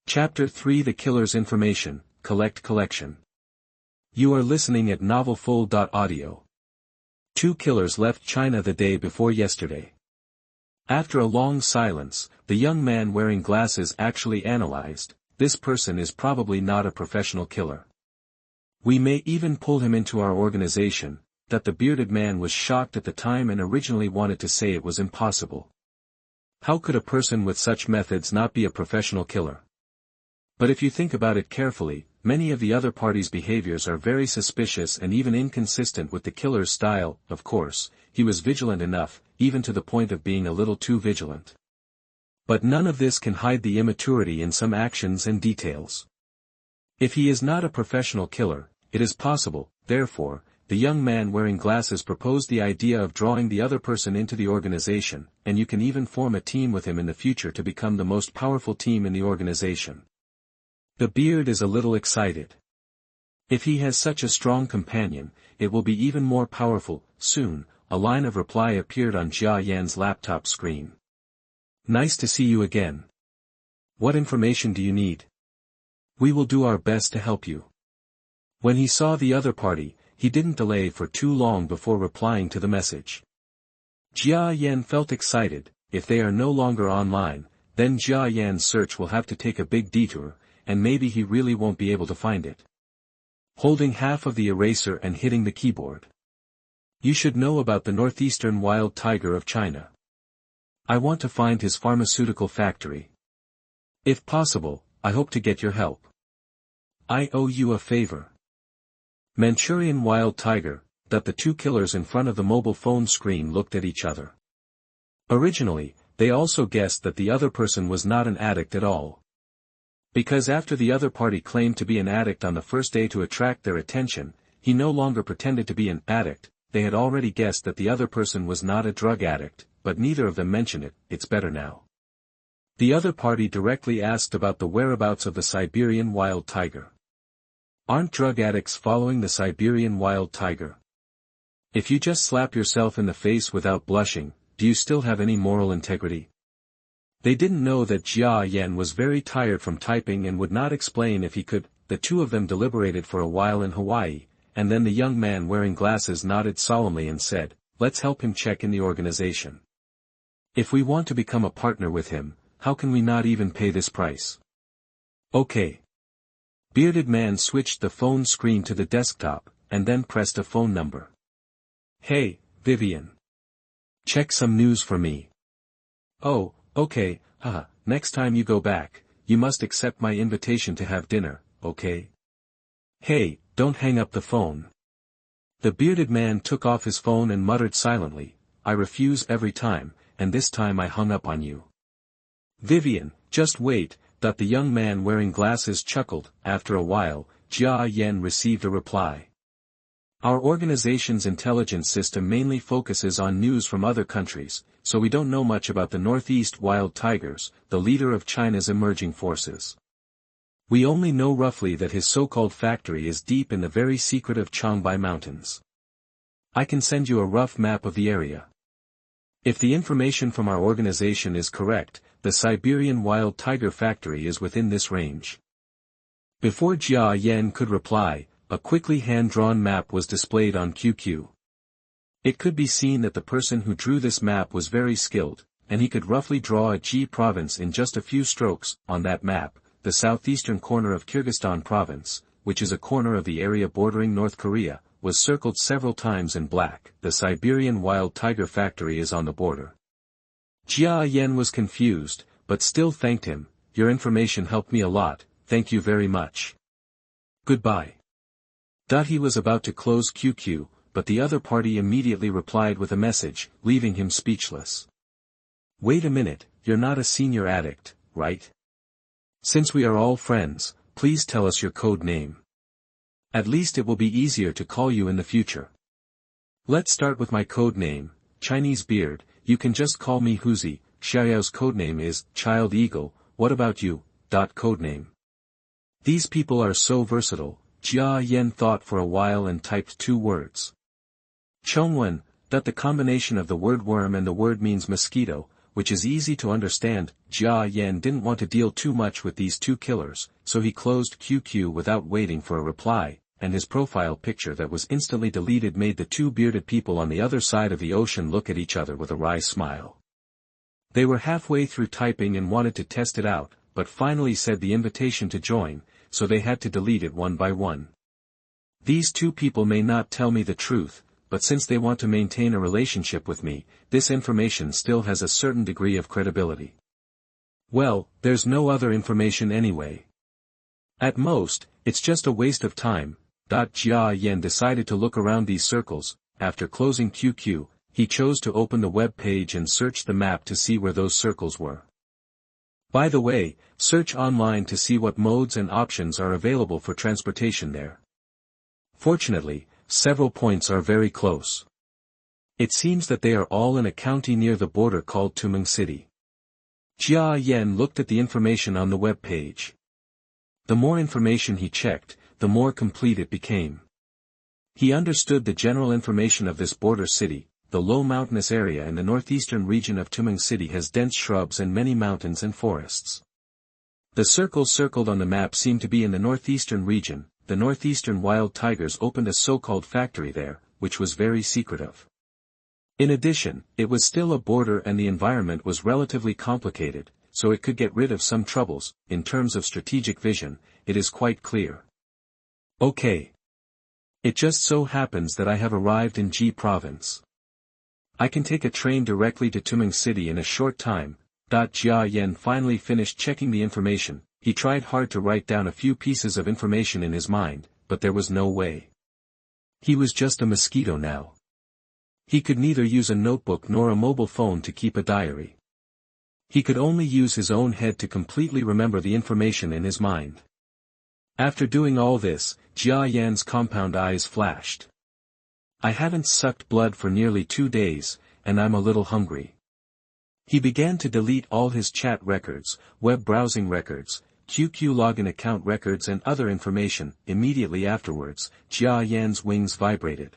Chapter 3 The Killer's Information, Collection. You are listening at novelfull.audio. Two killers left China the day before yesterday. After a long silence, the young man wearing glasses actually analyzed, this person is probably not a professional killer. We may even pull him into our organization. That the bearded man was shocked at the time and originally wanted to say it was impossible. How could a person with such methods not be a professional killer? But if you think about it carefully, many of the other party's behaviors are very suspicious and even inconsistent with the killer's style. Of course, he was vigilant enough, even to the point of being a little too vigilant. But none of this can hide the immaturity in some actions and details. If he is not a professional killer, it is possible, therefore, the young man wearing glasses proposed the idea of drawing the other person into the organization, and you can even form a team with him in the future to become the most powerful team in the organization. The beard is a little excited. If he has such a strong companion, it will be even more powerful. Soon, a line of reply appeared on Jia Yan's laptop screen. Nice to see you again. What information do you need? We will do our best to help you. When he saw the other party, he didn't delay for too long before replying to the message. Jia Yan felt excited. If they are no longer online, then Jia Yan's search will have to take a big detour, and maybe he really won't be able to find it. Holding half of the eraser and hitting the keyboard. You should know about the northeastern wild tiger of China. I want to find his pharmaceutical factory. If possible, I hope to get your help. I owe you a favor. Manchurian wild tiger. That the two killers in front of the mobile phone screen looked at each other. Originally, they also guessed that the other person was not an addict at all. Because after the other party claimed to be an addict on the first day to attract their attention, he no longer pretended to be an addict. They had already guessed that the other person was not a drug addict, but neither of them mentioned it. It's better now. The other party directly asked about the whereabouts of the Siberian wild tiger. Aren't drug addicts following the Siberian wild tiger? If you just slap yourself in the face without blushing, do you still have any moral integrity? They didn't know that Jia Yan was very tired from typing and would not explain if he could. The two of them deliberated for a while in Hawaii, and then the young man wearing glasses nodded solemnly and said, let's help him check in the organization. If we want to become a partner with him, how can we not even pay this price? Okay. Bearded man switched the phone screen to the desktop, and then pressed a phone number. Hey, Vivian. Check some news for me. Oh, okay, next time you go back, you must accept my invitation to have dinner, okay? Hey, don't hang up the phone. The bearded man took off his phone and muttered silently, I refuse every time, and this time I hung up on you. Vivian, just wait. That the young man wearing glasses chuckled. After a while, Jia Yan received a reply. Our organization's intelligence system mainly focuses on news from other countries, so we don't know much about the Northeast wild tigers, the leader of China's emerging forces. We only know roughly that his so-called factory is deep in the very secretive Changbai Mountains. I can send you a rough map of the area. If the information from our organization is correct, the Siberian wild tiger factory is within this range. Before Jia Yan could reply, a quickly hand-drawn map was displayed on QQ. It could be seen that the person who drew this map was very skilled, and he could roughly draw a G province in just a few strokes. On that map, the southeastern corner of Kyrgyzstan province, which is a corner of the area bordering North Korea, was circled several times in black. The Siberian wild tiger factory is on the border. Jia Yan was confused, but still thanked him. Your information helped me a lot, thank you very much. Goodbye. He was about to close QQ, but the other party immediately replied with a message, leaving him speechless. Wait a minute, you're not a senior addict, right? Since we are all friends, please tell us your code name. At least it will be easier to call you in the future. Let's start with my code name, Chinese Beard. You can just call me Huzi. Xiaoyao's codename is Child Eagle. What about you? Codename. These people are so versatile. Jia Yan thought for a while and typed two words. Chongwen. That the combination of the word worm and the word means mosquito. which is easy to understand. Jia Yan didn't want to deal too much with these two killers, so he closed QQ without waiting for a reply, and his profile picture that was instantly deleted made the two bearded people on the other side of the ocean look at each other with a wry smile. They were halfway through typing and wanted to test it out, but finally said the invitation to join, so they had to delete it one by one. These two people may not tell me the truth, but since they want to maintain a relationship with me, this information still has a certain degree of credibility. Well, there's no other information anyway. At most, it's just a waste of time. Jia Yan decided to look around these circles. After closing QQ, he chose to open the web page and search the map to see where those circles were. By the way, search online to see what modes and options are available for transportation there. Fortunately, several points are very close. It seems that they are all in a county near the border called Tumeng City. Jia Yan looked at the information on the web page. The more information he checked, the more complete it became. He understood the general information of this border city. The low mountainous area in the northeastern region of Tumeng City has dense shrubs and many mountains and forests. The circles circled on the map seem to be in the northeastern region. The northeastern wild tigers opened a so-called factory there, which was very secretive. In addition, it was still a border and the environment was relatively complicated, so it could get rid of some troubles. In terms of strategic vision, it is quite clear. Okay. It just so happens that I have arrived in Ji province. I can take a train directly to Tumeng City in a short time. Jia Yan finally finished checking the information. He tried hard to write down a few pieces of information in his mind, but there was no way. He was just a mosquito now. He could neither use a notebook nor a mobile phone to keep a diary. He could only use his own head to completely remember the information in his mind. After doing all this, Jia Yan's compound eyes flashed. I haven't sucked blood for nearly 2 days, and I'm a little hungry. He began to delete all his chat records, web browsing records, QQ login account records and other information. Immediately afterwards, Jia Yan's wings vibrated.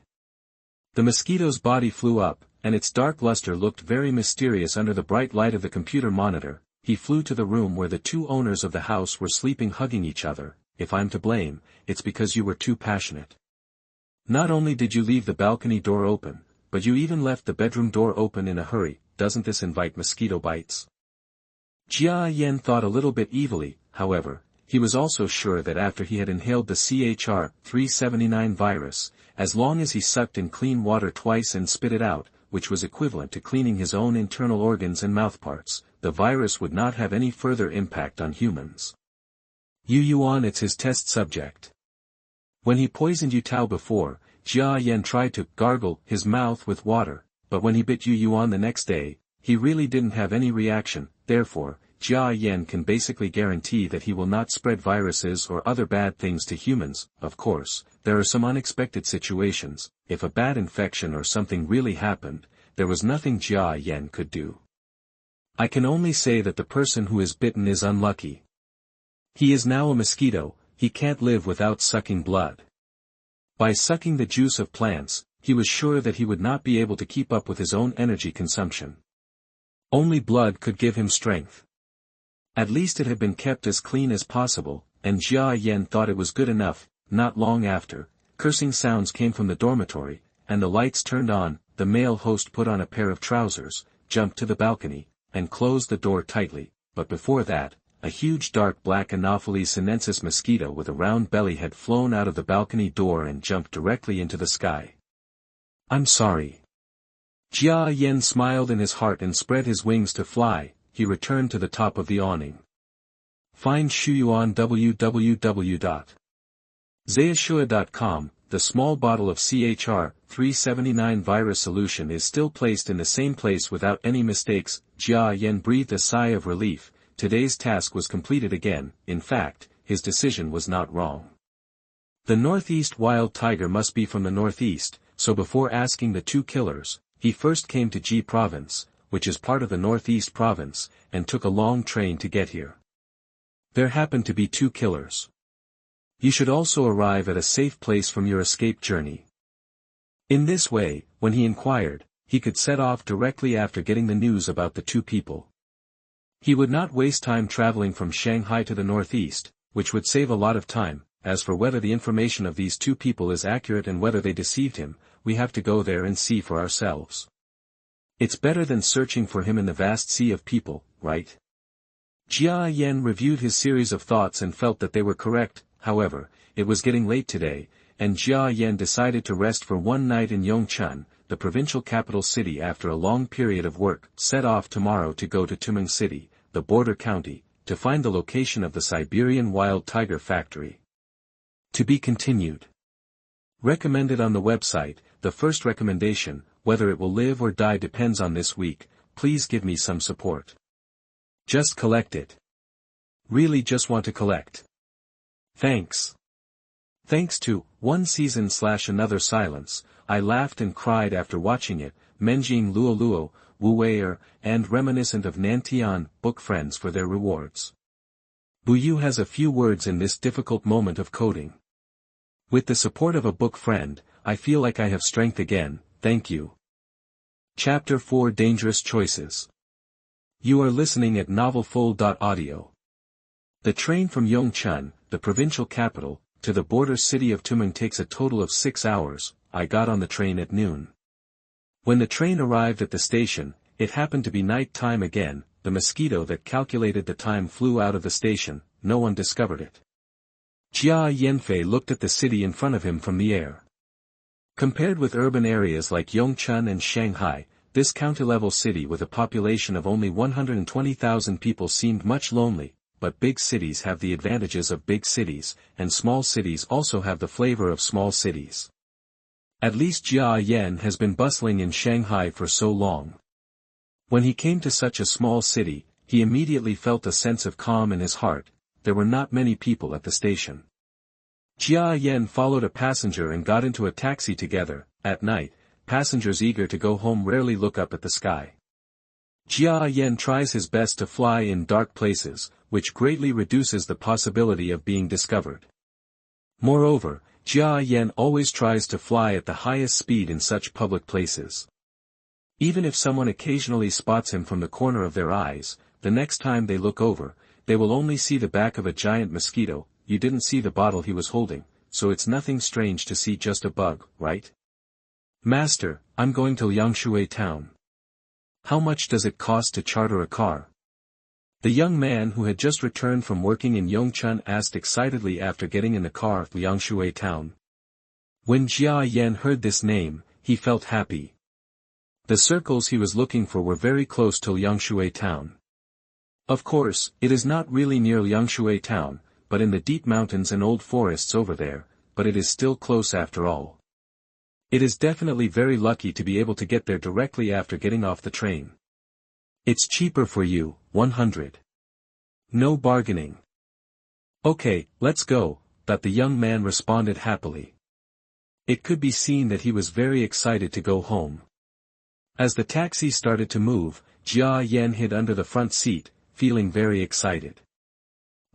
The mosquito's body flew up, and its dark luster looked very mysterious under the bright light of the computer monitor. He flew to the room where the two owners of the house were sleeping hugging each other. If I'm to blame, it's because you were too passionate. Not only did you leave the balcony door open, but you even left the bedroom door open in a hurry. Doesn't this invite mosquito bites? Jia Yan thought a little bit evilly. However, he was also sure that after he had inhaled the CHR-379 virus, as long as he sucked in clean water twice and spit it out, which was equivalent to cleaning his own internal organs and mouthparts, the virus would not have any further impact on humans. Yu Yuan, it's his test subject. When he poisoned Yu Tao before, Jia Yan tried to gargle his mouth with water, but when he bit Yu Yuan the next day, he really didn't have any reaction. Therefore, Jia Yan can basically guarantee that he will not spread viruses or other bad things to humans. Of course, there are some unexpected situations. If a bad infection or something really happened, there was nothing Jia Yan could do. I can only say that the person who is bitten is unlucky. He is now a mosquito. He can't live without sucking blood. By sucking the juice of plants, he was sure that he would not be able to keep up with his own energy consumption. Only blood could give him strength. At least it had been kept as clean as possible, and Jia Yan thought it was good enough. Not long after, cursing sounds came from the dormitory, and the lights turned on. The male host put on a pair of trousers, jumped to the balcony, and closed the door tightly, but before that, a huge dark black Anopheles sinensis mosquito with a round belly had flown out of the balcony door and jumped directly into the sky. I'm sorry. Jia Yan smiled in his heart and spread his wings to fly. He returned to the top of the awning. Find Shuyuan www.zayashua.com. The small bottle of CHR-379 virus solution is still placed in the same place without any mistakes. Jia Yan breathed a sigh of relief. Today's task was completed again. In fact, his decision was not wrong. The northeast wild tiger must be from the northeast, so before asking the two killers, he first came to Ji province, which is part of the northeast province, and took a long train to get here. There happened to be two killers. You should also arrive at a safe place from your escape journey. In this way, when he inquired, he could set off directly after getting the news about the two people. He would not waste time traveling from Shanghai to the northeast, which would save a lot of time. As for whether the information of these two people is accurate and whether they deceived him, we have to go there and see for ourselves. It's better than searching for him in the vast sea of people, right? Jia Yan reviewed his series of thoughts and felt that they were correct. However, it was getting late today, and Jia Yan decided to rest for one night in Yongchun, the provincial capital city after a long period of work, set off tomorrow to go to Tumeng City, the border county, to find the location of the Siberian wild tiger factory. To be continued. Recommended on the website. The first recommendation, whether it will live or die depends on this week. Please give me some support. Just collect it. Really just want to collect. Thanks. Thanks to One Season / Another Silence, I laughed and cried after watching it. Menjing Luo Luo, Wu Wei'er, and reminiscent of Nantian, book friends for their rewards. Buyu has a few words in this difficult moment of coding. With the support of a book friend, I feel like I have strength again, thank you. Chapter 4 Dangerous Choices. You are listening at novelfull.audio. The train from Yongchun, the provincial capital, to the border city of Tumeng takes a total of 6 hours. I got on the train at noon. When the train arrived at the station, it happened to be night time again. The mosquito that calculated the time flew out of the station. No one discovered it. Jia Yanfei looked at the city in front of him from the air. Compared with urban areas like Yongchun and Shanghai, this county-level city with a population of only 120,000 people seemed much lonely, but big cities have the advantages of big cities, and small cities also have the flavor of small cities. At least Jia Yan has been bustling in Shanghai for so long. When he came to such a small city, he immediately felt a sense of calm in his heart. There were not many people at the station. Jia Yan followed a passenger and got into a taxi together. At night, passengers eager to go home rarely look up at the sky. Jia Yan tries his best to fly in dark places, which greatly reduces the possibility of being discovered. Moreover, Jia Yan always tries to fly at the highest speed in such public places. Even if someone occasionally spots him from the corner of their eyes, the next time they look over, they will only see the back of a giant mosquito. You didn't see the bottle he was holding, so it's nothing strange to see just a bug, right? Master, I'm going to Liangshui town. How much does it cost to charter a car? The young man who had just returned from working in Yongchun asked excitedly after getting in the car. Liangshui town. When Jia Yan heard this name, he felt happy. The circles he was looking for were very close to Liangshui town. Of course, it is not really near Liangshui town, but in the deep mountains and old forests over there, but it is still close after all. It is definitely very lucky to be able to get there directly after getting off the train. It's cheaper for you, 100. No bargaining. Okay, let's go, that the young man responded happily. It could be seen that he was very excited to go home. As the taxi started to move, Jia Yan hid under the front seat, feeling very excited.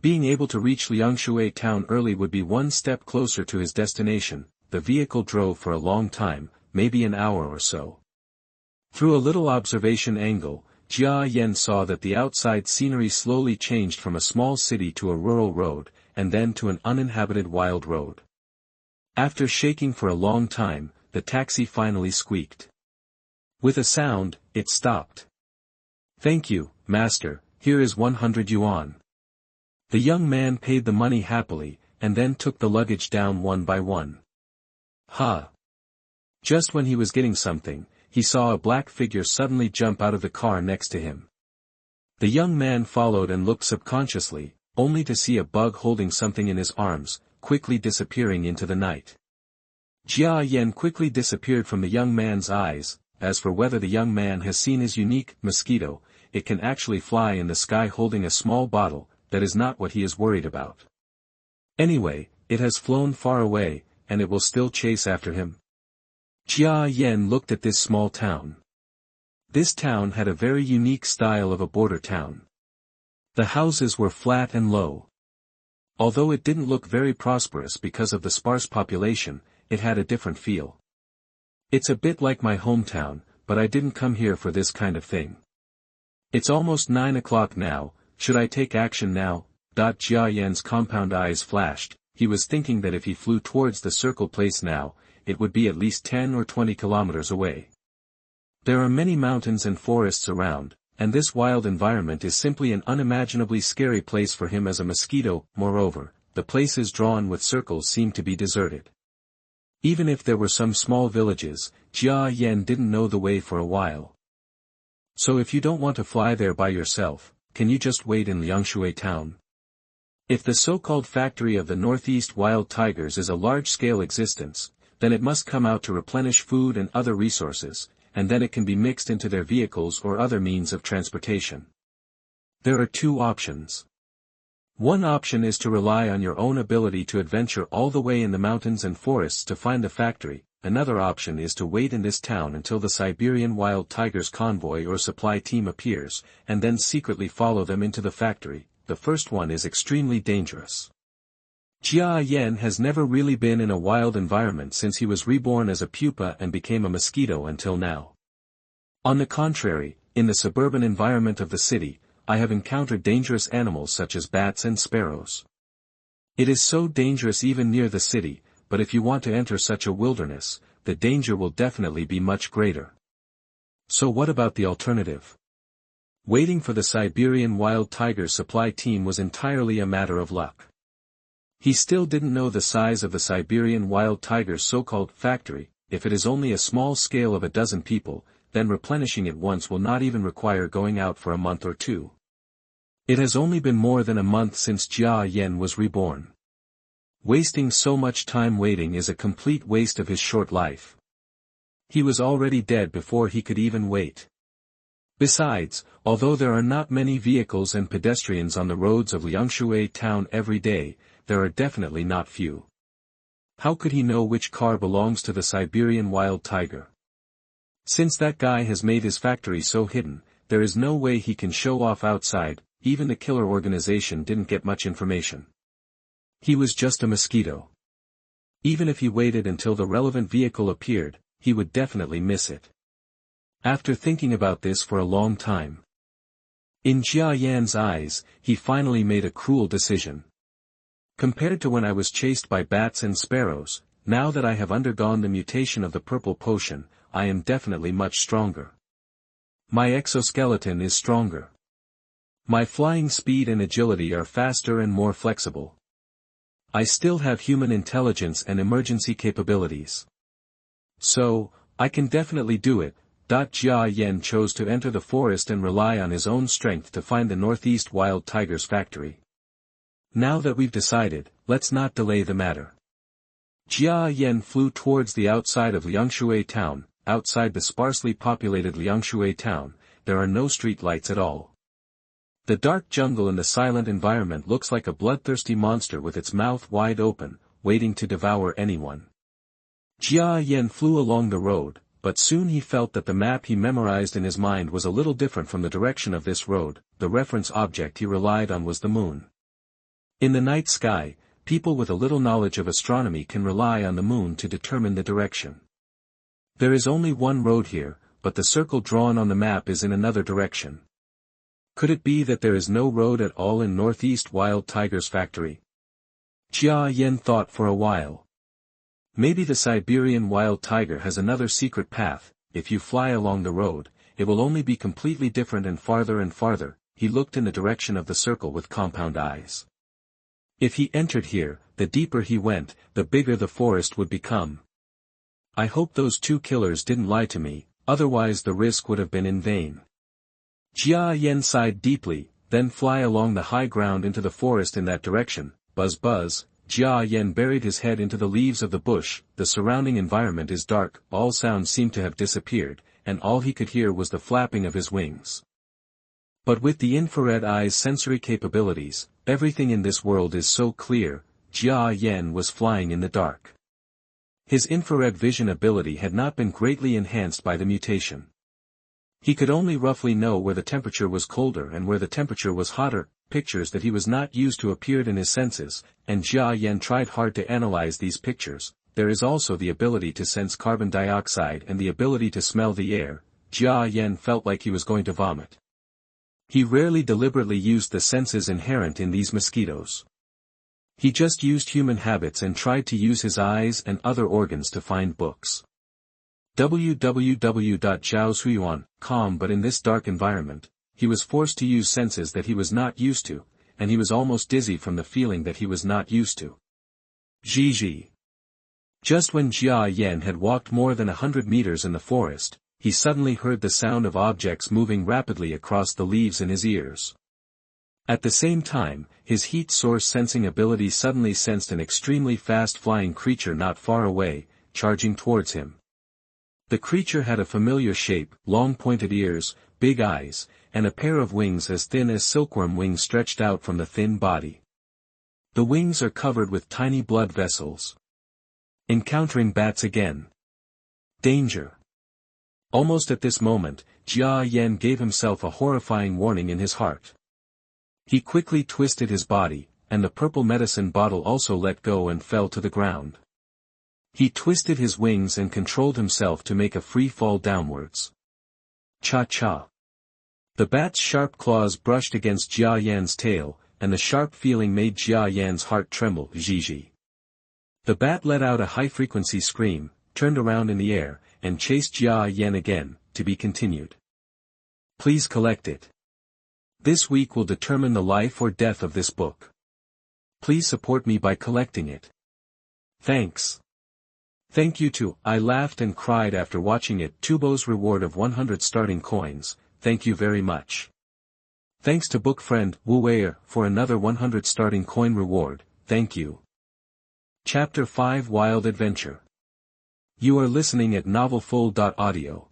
Being able to reach Liangshui town early would be one step closer to his destination. The vehicle drove for a long time, maybe an hour or so. Through a little observation angle, Jia Yan saw that the outside scenery slowly changed from a small city to a rural road, and then to an uninhabited wild road. After shaking for a long time, the taxi finally squeaked. With a sound, it stopped. Thank you, master, here is 100 yuan. The young man paid the money happily, and then took the luggage down one by one. Ha! Just when he was getting something, he saw a black figure suddenly jump out of the car next to him. The young man followed and looked subconsciously, only to see a bug holding something in his arms, quickly disappearing into the night. Jia Yan quickly disappeared from the young man's eyes. As for whether the young man has seen his unique mosquito, it can actually fly in the sky holding a small bottle. That is not what he is worried about. Anyway, it has flown far away, and it will still chase after him. Jia Yan looked at this small town. This town had a very unique style of a border town. The houses were flat and low. Although it didn't look very prosperous because of the sparse population, it had a different feel. It's a bit like my hometown, but I didn't come here for this kind of thing. It's almost 9 o'clock now, should I take action now? Jia Yan's compound eyes flashed. He was thinking that if he flew towards the circle place now, it would be at least 10 or 20 kilometers away. There are many mountains and forests around, and this wild environment is simply an unimaginably scary place for him as a mosquito. Moreover, the places drawn with circles seem to be deserted. Even if there were some small villages, Jia Yan didn't know the way for a while. So if you don't want to fly there by yourself, can you just wait in Liangshui town? If the so-called factory of the Northeast wild tigers is a large-scale existence, then it must come out to replenish food and other resources, and then it can be mixed into their vehicles or other means of transportation. There are two options. One option is to rely on your own ability to adventure all the way in the mountains and forests to find the factory. Another option is to wait in this town until the Siberian wild tigers convoy or supply team appears, and then secretly follow them into the factory. The first one is extremely dangerous. Jia Yan has never really been in a wild environment since he was reborn as a pupa and became a mosquito until now. On the contrary, in the suburban environment of the city, I have encountered dangerous animals such as bats and sparrows. It is so dangerous even near the city, but if you want to enter such a wilderness, the danger will definitely be much greater. So what about the alternative? Waiting for the Siberian wild tiger supply team was entirely a matter of luck. He still didn't know the size of the Siberian wild tiger's so-called factory. If it is only a small scale of a dozen people, then replenishing it once will not even require going out for a month or two. It has only been more than a month since Jia Yan was reborn. Wasting so much time waiting is a complete waste of his short life. He was already dead before he could even wait. Besides, although there are not many vehicles and pedestrians on the roads of Liangshui town every day, there are definitely not few. How could he know which car belongs to the Siberian wild tiger? Since that guy has made his factory so hidden, there is no way he can show off outside. Even the killer organization didn't get much information. He was just a mosquito. Even if he waited until the relevant vehicle appeared, he would definitely miss it. After thinking about this for a long time, in Jia Yan's eyes, he finally made a cruel decision. Compared to when I was chased by bats and sparrows, now that I have undergone the mutation of the purple potion, I am definitely much stronger. My exoskeleton is stronger. My flying speed and agility are faster and more flexible. I still have human intelligence and emergency capabilities. So, I can definitely do it. Jia Yan chose to enter the forest and rely on his own strength to find the Northeast wild tiger's factory. Now that we've decided, let's not delay the matter. Jia Yan flew towards the outside of Liangshui town. Outside the sparsely populated Liangshui town, there are no street lights at all. The dark jungle and the silent environment looks like a bloodthirsty monster with its mouth wide open, waiting to devour anyone. Jia Yan flew along the road, but soon he felt that the map he memorized in his mind was a little different from the direction of this road. The reference object he relied on was the moon. In the night sky, people with a little knowledge of astronomy can rely on the moon to determine the direction. There is only one road here, but the circle drawn on the map is in another direction. Could it be that there is no road at all in Northeast wild tiger's factory? Jia Yan thought for a while. Maybe the Siberian wild tiger has another secret path. If you fly along the road, it will only be completely different and farther. He looked in the direction of the circle with compound eyes. If he entered here, the deeper he went, the bigger the forest would become. I hope those two killers didn't lie to me, otherwise the risk would have been in vain. Jia Yan sighed deeply, then fly along the high ground into the forest in that direction. Buzz buzz, Jia Yan buried his head into the leaves of the bush. The surrounding environment is dark, all sounds seemed to have disappeared, and all he could hear was the flapping of his wings. But with the infrared eye's sensory capabilities, everything in this world is so clear. Jia Yan was flying in the dark. His infrared vision ability had not been greatly enhanced by the mutation. He could only roughly know where the temperature was colder and where the temperature was hotter. Pictures that he was not used to appeared in his senses, and Jia Yan tried hard to analyze these pictures. There is also the ability to sense carbon dioxide and the ability to smell the air. Jia Yan felt like he was going to vomit. He rarely deliberately used the senses inherent in these mosquitoes. He just used human habits and tried to use his eyes and other organs to find books. www.zhaosuiyuan.com. But in this dark environment, he was forced to use senses that he was not used to, and he was almost dizzy from the feeling that he was not used to. Zhi. Just when Jia Yan had walked more than 100 meters in the forest, he suddenly heard the sound of objects moving rapidly across the leaves in his ears. At the same time, his heat source sensing ability suddenly sensed an extremely fast-flying creature not far away, charging towards him. The creature had a familiar shape, long pointed ears, big eyes, and a pair of wings as thin as silkworm wings stretched out from the thin body. The wings are covered with tiny blood vessels. Encountering bats again. Danger. Almost at this moment, Jia Yan gave himself a horrifying warning in his heart. He quickly twisted his body, and the purple medicine bottle also let go and fell to the ground. He twisted his wings and controlled himself to make a free fall downwards. Cha-cha. The bat's sharp claws brushed against Jia Yan's tail, and the sharp feeling made Jia Yan's heart tremble. Zhi. The bat let out a high-frequency scream, turned around in the air, and chased Jia Yan again, to be continued. Please collect it. This week will determine the life or death of this book. Please support me by collecting it. Thanks. Thank you too. I laughed and cried after watching it. Tubo's reward of 100 starting coins, thank you very much. Thanks to book friend, Wu Weier, for another 100 starting coin reward, thank you. Chapter 5 Wild Adventure. You are listening at novelfull.audio.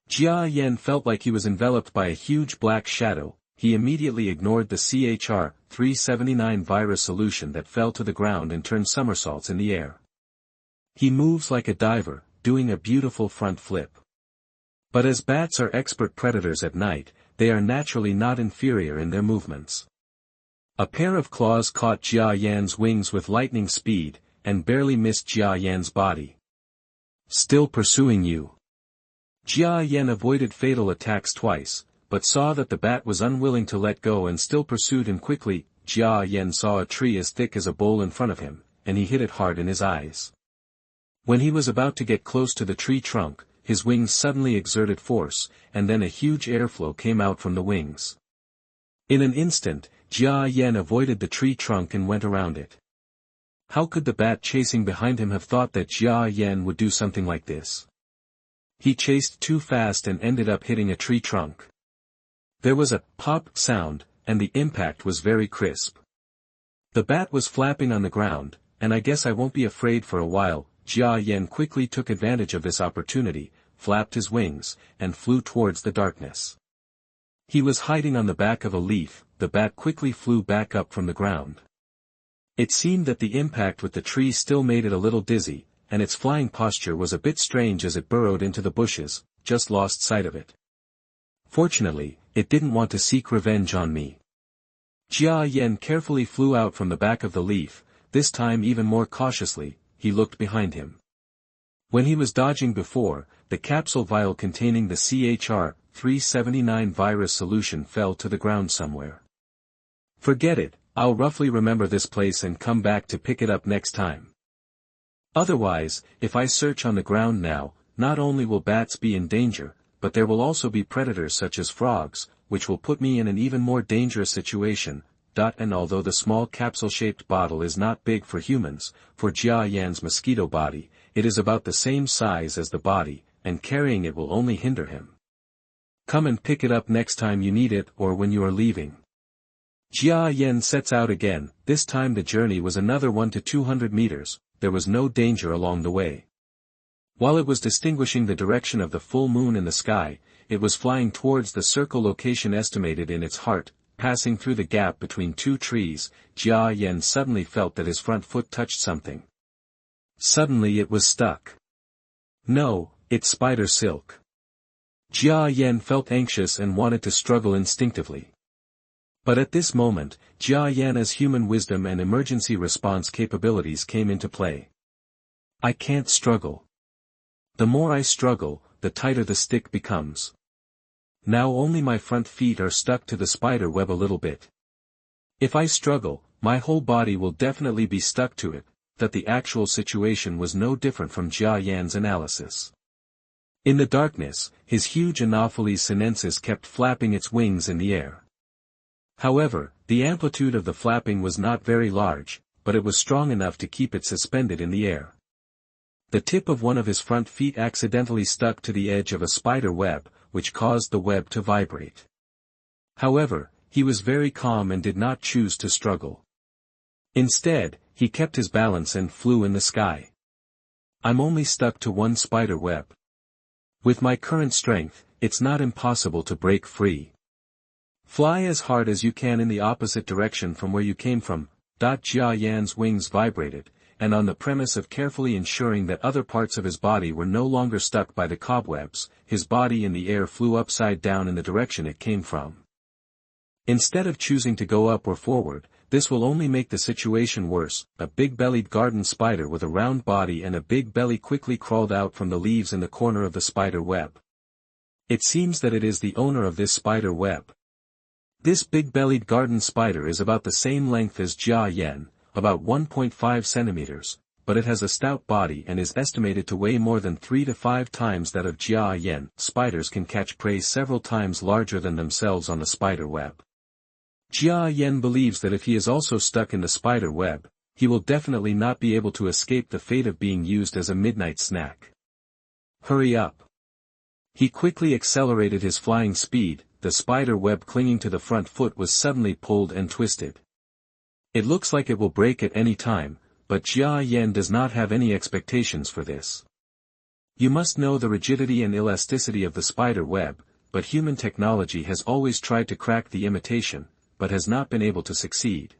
Jia Yan felt like he was enveloped by a huge black shadow. He immediately ignored the CHR 379 virus solution that fell to the ground and turned somersaults in the air. He moves like a diver, doing a beautiful front flip. But as bats are expert predators at night, they are naturally not inferior in their movements. A pair of claws caught Jia Yan's wings with lightning speed, and barely missed Jia Yan's body. Still pursuing you. Jia Yan avoided fatal attacks twice, but saw that the bat was unwilling to let go and still pursued him quickly. Jia Yan saw a tree as thick as a bowl in front of him, and he hit it hard in his eyes. When he was about to get close to the tree trunk, his wings suddenly exerted force, and then a huge airflow came out from the wings. In an instant, Jia Yan avoided the tree trunk and went around it. How could the bat chasing behind him have thought that Jia Yan would do something like this? He chased too fast and ended up hitting a tree trunk. There was a pop sound, and the impact was very crisp. The bat was flapping on the ground, and I guess I won't be afraid for a while. Jia Yan quickly took advantage of this opportunity, flapped his wings, and flew towards the darkness. He was hiding on the back of a leaf. The bat quickly flew back up from the ground. It seemed that the impact with the tree still made it a little dizzy, and its flying posture was a bit strange as it burrowed into the bushes, just lost sight of it. Fortunately, it didn't want to seek revenge on me. Jia Yan carefully flew out from the back of the leaf, this time even more cautiously. He looked behind him. When he was dodging before, the capsule vial containing the CHR 379 virus solution fell to the ground somewhere. Forget it, I'll roughly remember this place and come back to pick it up next time. Otherwise, if I search on the ground now, not only will bats be in danger, but there will also be predators such as frogs, which will put me in an even more dangerous situation. And although the small capsule-shaped bottle is not big for humans, for Jia Yan's mosquito body, it is about the same size as the body, and carrying it will only hinder him. Come and pick it up next time you need it or when you are leaving. Jia Yan sets out again. This time the journey was another 1 to 200 meters, there was no danger along the way. While it was distinguishing the direction of the full moon in the sky, it was flying towards the circle location estimated in its heart. Passing through the gap between two trees, Jia Yan suddenly felt that his front foot touched something. Suddenly it was stuck. No, it's spider silk. Jia Yan felt anxious and wanted to struggle instinctively. But at this moment, Jia Yan's human wisdom and emergency response capabilities came into play. I can't struggle. The more I struggle, the tighter the stick becomes. Now only my front feet are stuck to the spider web a little bit. If I struggle, my whole body will definitely be stuck to it. That the actual situation was no different from Jia Yan's analysis. In the darkness, his huge Anopheles sinensis kept flapping its wings in the air. However, the amplitude of the flapping was not very large, but it was strong enough to keep it suspended in the air. The tip of one of his front feet accidentally stuck to the edge of a spider web, which caused the web to vibrate. However, he was very calm and did not choose to struggle. Instead, he kept his balance and flew in the sky. I'm only stuck to one spider web. With my current strength, it's not impossible to break free. Fly as hard as you can in the opposite direction from where you came from. Jia Yan's wings vibrated, and on the premise of carefully ensuring that other parts of his body were no longer stuck by the cobwebs, his body in the air flew upside down in the direction it came from. Instead of choosing to go up or forward, this will only make the situation worse. A big-bellied garden spider with a round body and a big belly quickly crawled out from the leaves in the corner of the spider web. It seems that it is the owner of this spider web. This big-bellied garden spider is about the same length as Jia Yan, about 1.5 centimeters, but it has a stout body and is estimated to weigh more than 3 to 5 times that of Jia Yan. Spiders can catch prey several times larger than themselves on the spider web. Jia Yan believes that if he is also stuck in the spider web, he will definitely not be able to escape the fate of being used as a midnight snack. Hurry up. He quickly accelerated his flying speed. The spider web clinging to the front foot was suddenly pulled and twisted. It looks like it will break at any time, but Jia Yan does not have any expectations for this. You must know the rigidity and elasticity of the spider web, but human technology has always tried to crack the imitation, but has not been able to succeed.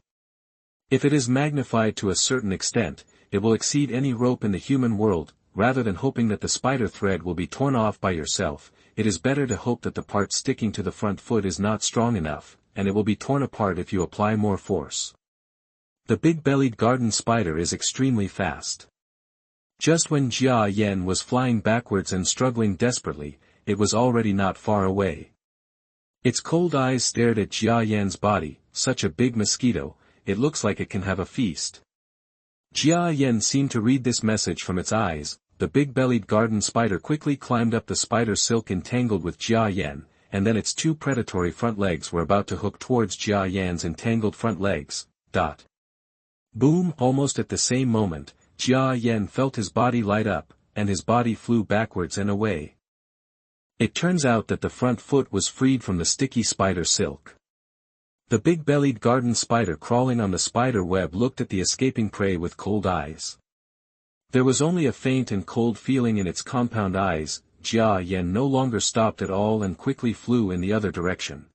If it is magnified to a certain extent, it will exceed any rope in the human world. Rather than hoping that the spider thread will be torn off by yourself, it is better to hope that the part sticking to the front foot is not strong enough, and it will be torn apart if you apply more force. The big-bellied garden spider is extremely fast. Just when Jia Yan was flying backwards and struggling desperately, it was already not far away. Its cold eyes stared at Jia Yan's body. Such a big mosquito, it looks like it can have a feast. Jia Yan seemed to read this message from its eyes. The big-bellied garden spider quickly climbed up the spider silk entangled with Jia Yan, and then its two predatory front legs were about to hook towards Jia Yan's entangled front legs. Boom! Almost at the same moment, Jia Yan felt his body light up, and his body flew backwards and away. It turns out that the front foot was freed from the sticky spider silk. The big-bellied garden spider crawling on the spider web looked at the escaping prey with cold eyes. There was only a faint and cold feeling in its compound eyes. Jia Yan no longer stopped at all and quickly flew in the other direction.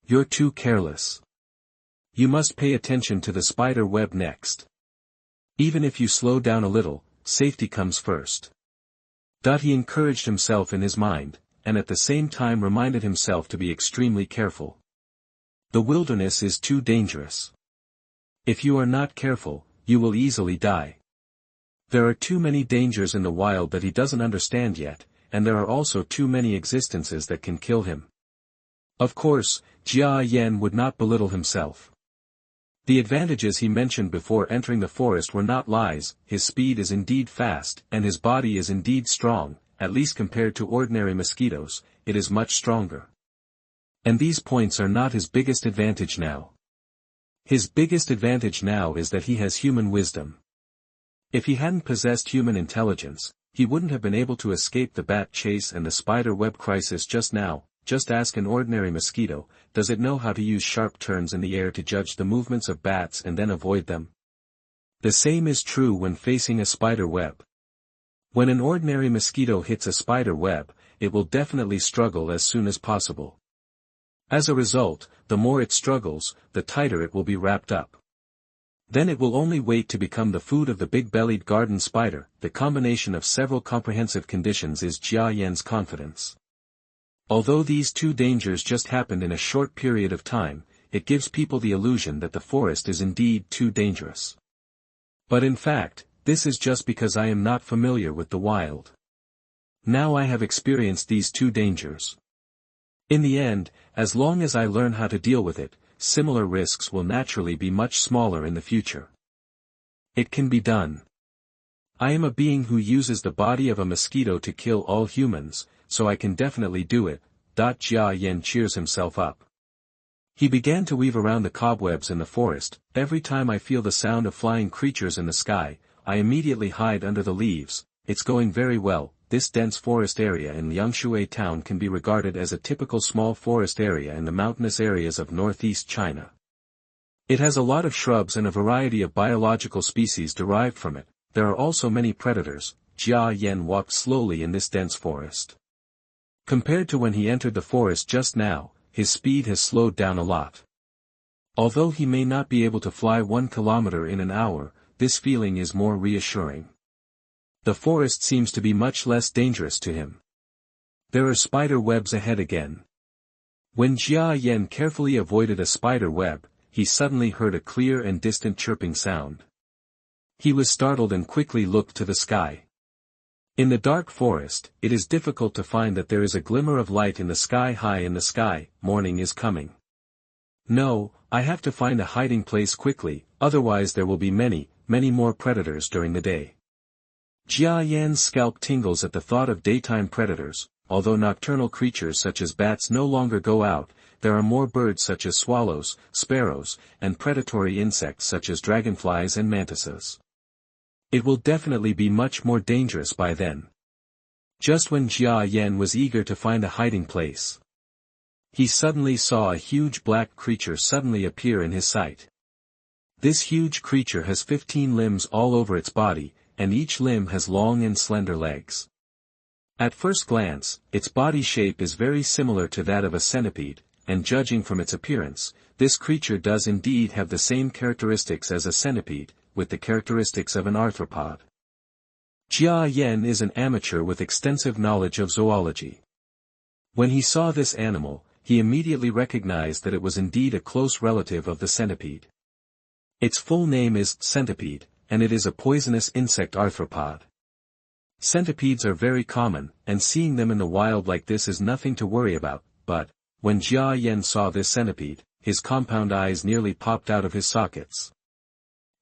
You're too careless. You must pay attention to the spider web next. Even if you slow down a little, safety comes first. He encouraged himself in his mind, and at the same time reminded himself to be extremely careful. The wilderness is too dangerous. If you are not careful, you will easily die. There are too many dangers in the wild that he doesn't understand yet, and there are also too many existences that can kill him. Of course, Jia Yan would not belittle himself. The advantages he mentioned before entering the forest were not lies. His speed is indeed fast, and his body is indeed strong. At least compared to ordinary mosquitoes, it is much stronger. And these points are not his biggest advantage now. His biggest advantage now is that he has human wisdom. If he hadn't possessed human intelligence, he wouldn't have been able to escape the bat chase and the spider web crisis just now. Just ask an ordinary mosquito, does it know how to use sharp turns in the air to judge the movements of bats and then avoid them? The same is true when facing a spider web. When an ordinary mosquito hits a spider web, it will definitely struggle as soon as possible. As a result, the more it struggles, the tighter it will be wrapped up. Then it will only wait to become the food of the big-bellied garden spider. The combination of several comprehensive conditions is Jia Yan's confidence. Although these two dangers just happened in a short period of time, it gives people the illusion that the forest is indeed too dangerous. But in fact, this is just because I am not familiar with the wild. Now I have experienced these two dangers. In the end, as long as I learn how to deal with it, similar risks will naturally be much smaller in the future. It can be done. I am a being who uses the body of a mosquito to kill all humans, so I can definitely do it. Jia Yan cheers himself up. He began to weave around the cobwebs in the forest. Every time I feel the sound of flying creatures in the sky, I immediately hide under the leaves. It's going very well. This dense forest area in Liangshui town can be regarded as a typical small forest area in the mountainous areas of northeast China. It has a lot of shrubs and a variety of biological species derived from it. There are also many predators. Jia Yan walked slowly in this dense forest. Compared to when he entered the forest just now, his speed has slowed down a lot. Although he may not be able to fly 1 kilometer in an hour, this feeling is more reassuring. The forest seems to be much less dangerous to him. There are spider webs ahead again. When Jia Yan carefully avoided a spider web, he suddenly heard a clear and distant chirping sound. He was startled and quickly looked to the sky. In the dark forest, it is difficult to find that there is a glimmer of light in the sky. High in the sky, morning is coming. No, I have to find a hiding place quickly, otherwise there will be many more predators during the day. Jia Yan's scalp tingles at the thought of daytime predators. Although nocturnal creatures such as bats no longer go out, there are more birds such as swallows, sparrows, and predatory insects such as dragonflies and mantises. It will definitely be much more dangerous by then. Just when Jia Yan was eager to find a hiding place, he suddenly saw a huge black creature suddenly appear in his sight. This huge creature has 15 limbs all over its body, and each limb has long and slender legs. At first glance, its body shape is very similar to that of a centipede, and judging from its appearance, this creature does indeed have the same characteristics as a centipede, with the characteristics of an arthropod. Jia Yan is an amateur with extensive knowledge of zoology. When he saw this animal, he immediately recognized that it was indeed a close relative of the centipede. Its full name is centipede, and it is a poisonous insect arthropod. Centipedes are very common, and seeing them in the wild like this is nothing to worry about, but, when Jia Yan saw this centipede, his compound eyes nearly popped out of his sockets.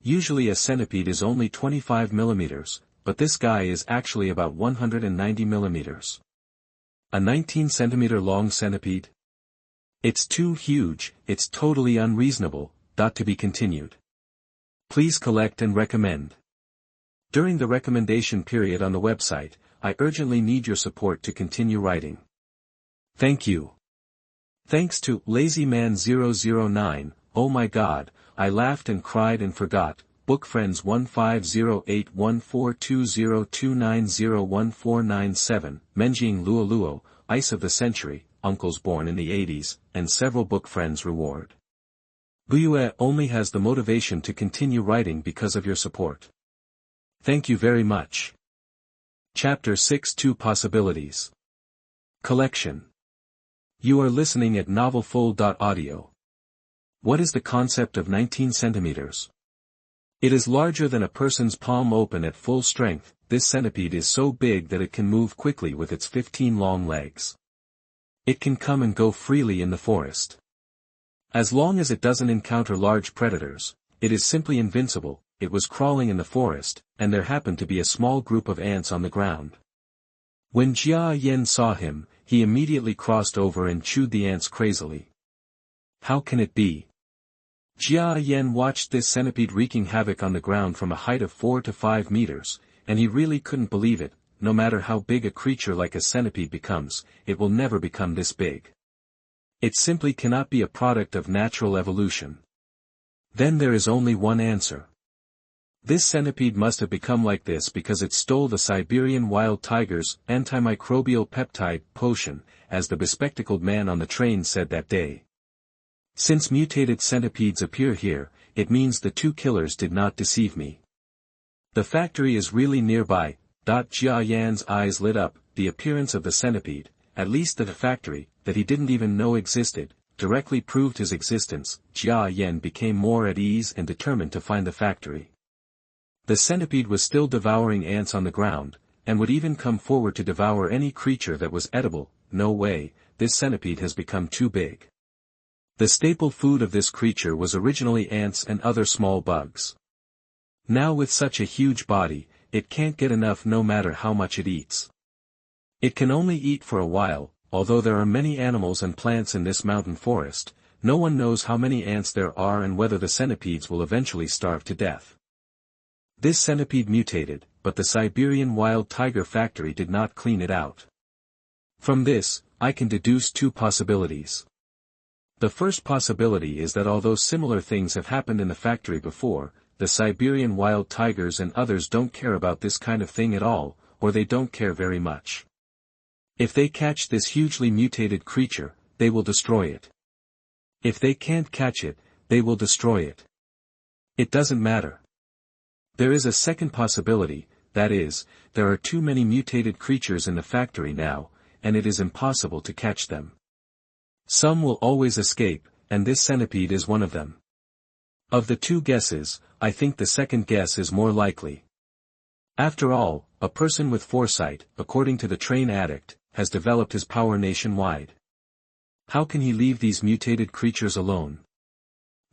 Usually a centipede is only 25 millimeters, but this guy is actually about 190 millimeters. A 19 centimeter long centipede? It's too huge, it's totally unreasonable. To be continued. Please collect and recommend. During the recommendation period on the website, I urgently need your support to continue writing. Thank you. Thanks to LazyMan009, oh my god, I laughed and cried and forgot. Bookfriends 1508142029014997, Menjing Luoluo, Ice of the Century, Uncles born in the 80s, and several bookfriends reward. Buyue only has the motivation to continue writing because of your support. Thank you very much. Chapter 6 2 Possibilities. Collection. You are listening at novelfull.audio. What is the concept of 19 centimeters? It is larger than a person's palm open at full strength. This centipede is so big that it can move quickly with its 15 long legs. It can come and go freely in the forest. As long as it doesn't encounter large predators, it is simply invincible. It was crawling in the forest, and there happened to be a small group of ants on the ground. When Jia Yan saw him, he immediately crossed over and chewed the ants crazily. How can it be? Jia Yan watched this centipede wreaking havoc on the ground from a height of 4 to 5 meters, and he really couldn't believe it. No matter how big a creature like a centipede becomes, it will never become this big. It simply cannot be a product of natural evolution. Then there is only one answer. This centipede must have become like this because it stole the Siberian wild tiger's antimicrobial peptide potion, as the bespectacled man on the train said that day. Since mutated centipedes appear here, it means the two killers did not deceive me. The factory is really nearby. Jia Yan's eyes lit up. The appearance of the centipede, at least at a factory, that he didn't even know existed, directly proved his existence. Jia Yan became more at ease and determined to find the factory. The centipede was still devouring ants on the ground, and would even come forward to devour any creature that was edible. No way, this centipede has become too big. The staple food of this creature was originally ants and other small bugs. Now with such a huge body, it can't get enough no matter how much it eats. It can only eat for a while. Although there are many animals and plants in this mountain forest, no one knows how many ants there are and whether the centipedes will eventually starve to death. This centipede mutated, but the Siberian wild tiger factory did not clean it out. From this, I can deduce two possibilities. The first possibility is that although similar things have happened in the factory before, the Siberian wild tigers and others don't care about this kind of thing at all, or they don't care very much. If they catch this hugely mutated creature, they will destroy it. If they can't catch it, they will destroy it. It doesn't matter. There is a second possibility, that is, there are too many mutated creatures in the factory now, and it is impossible to catch them. Some will always escape, and this centipede is one of them. Of the two guesses, I think the second guess is more likely. After all, a person with foresight, according to the train addict, has developed his power nationwide. How can he leave these mutated creatures alone?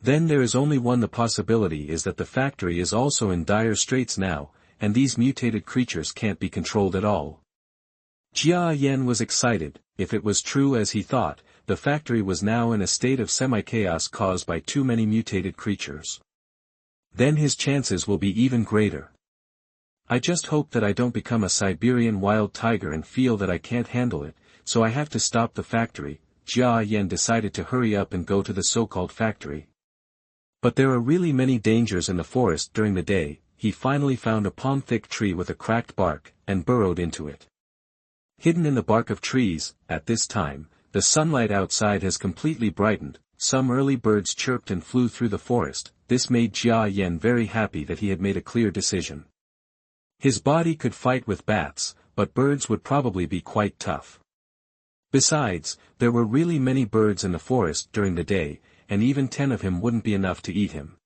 Then there is only one. The possibility is that the factory is also in dire straits now, and these mutated creatures can't be controlled at all. Jia Yan was excited. If it was true as he thought, the factory was now in a state of semi-chaos caused by too many mutated creatures. Then his chances will be even greater. I just hope that I don't become a Siberian wild tiger and feel that I can't handle it, so I have to stop the factory. Jia Yan decided to hurry up and go to the so-called factory. But there are really many dangers in the forest during the day. He finally found a palm-thick tree with a cracked bark, and burrowed into it. Hidden in the bark of trees, at this time, the sunlight outside has completely brightened. Some early birds chirped and flew through the forest. This made Jia Yan very happy that he had made a clear decision. His body could fight with bats, but birds would probably be quite tough. Besides, there were really many birds in the forest during the day, and even 10 of him wouldn't be enough to eat him.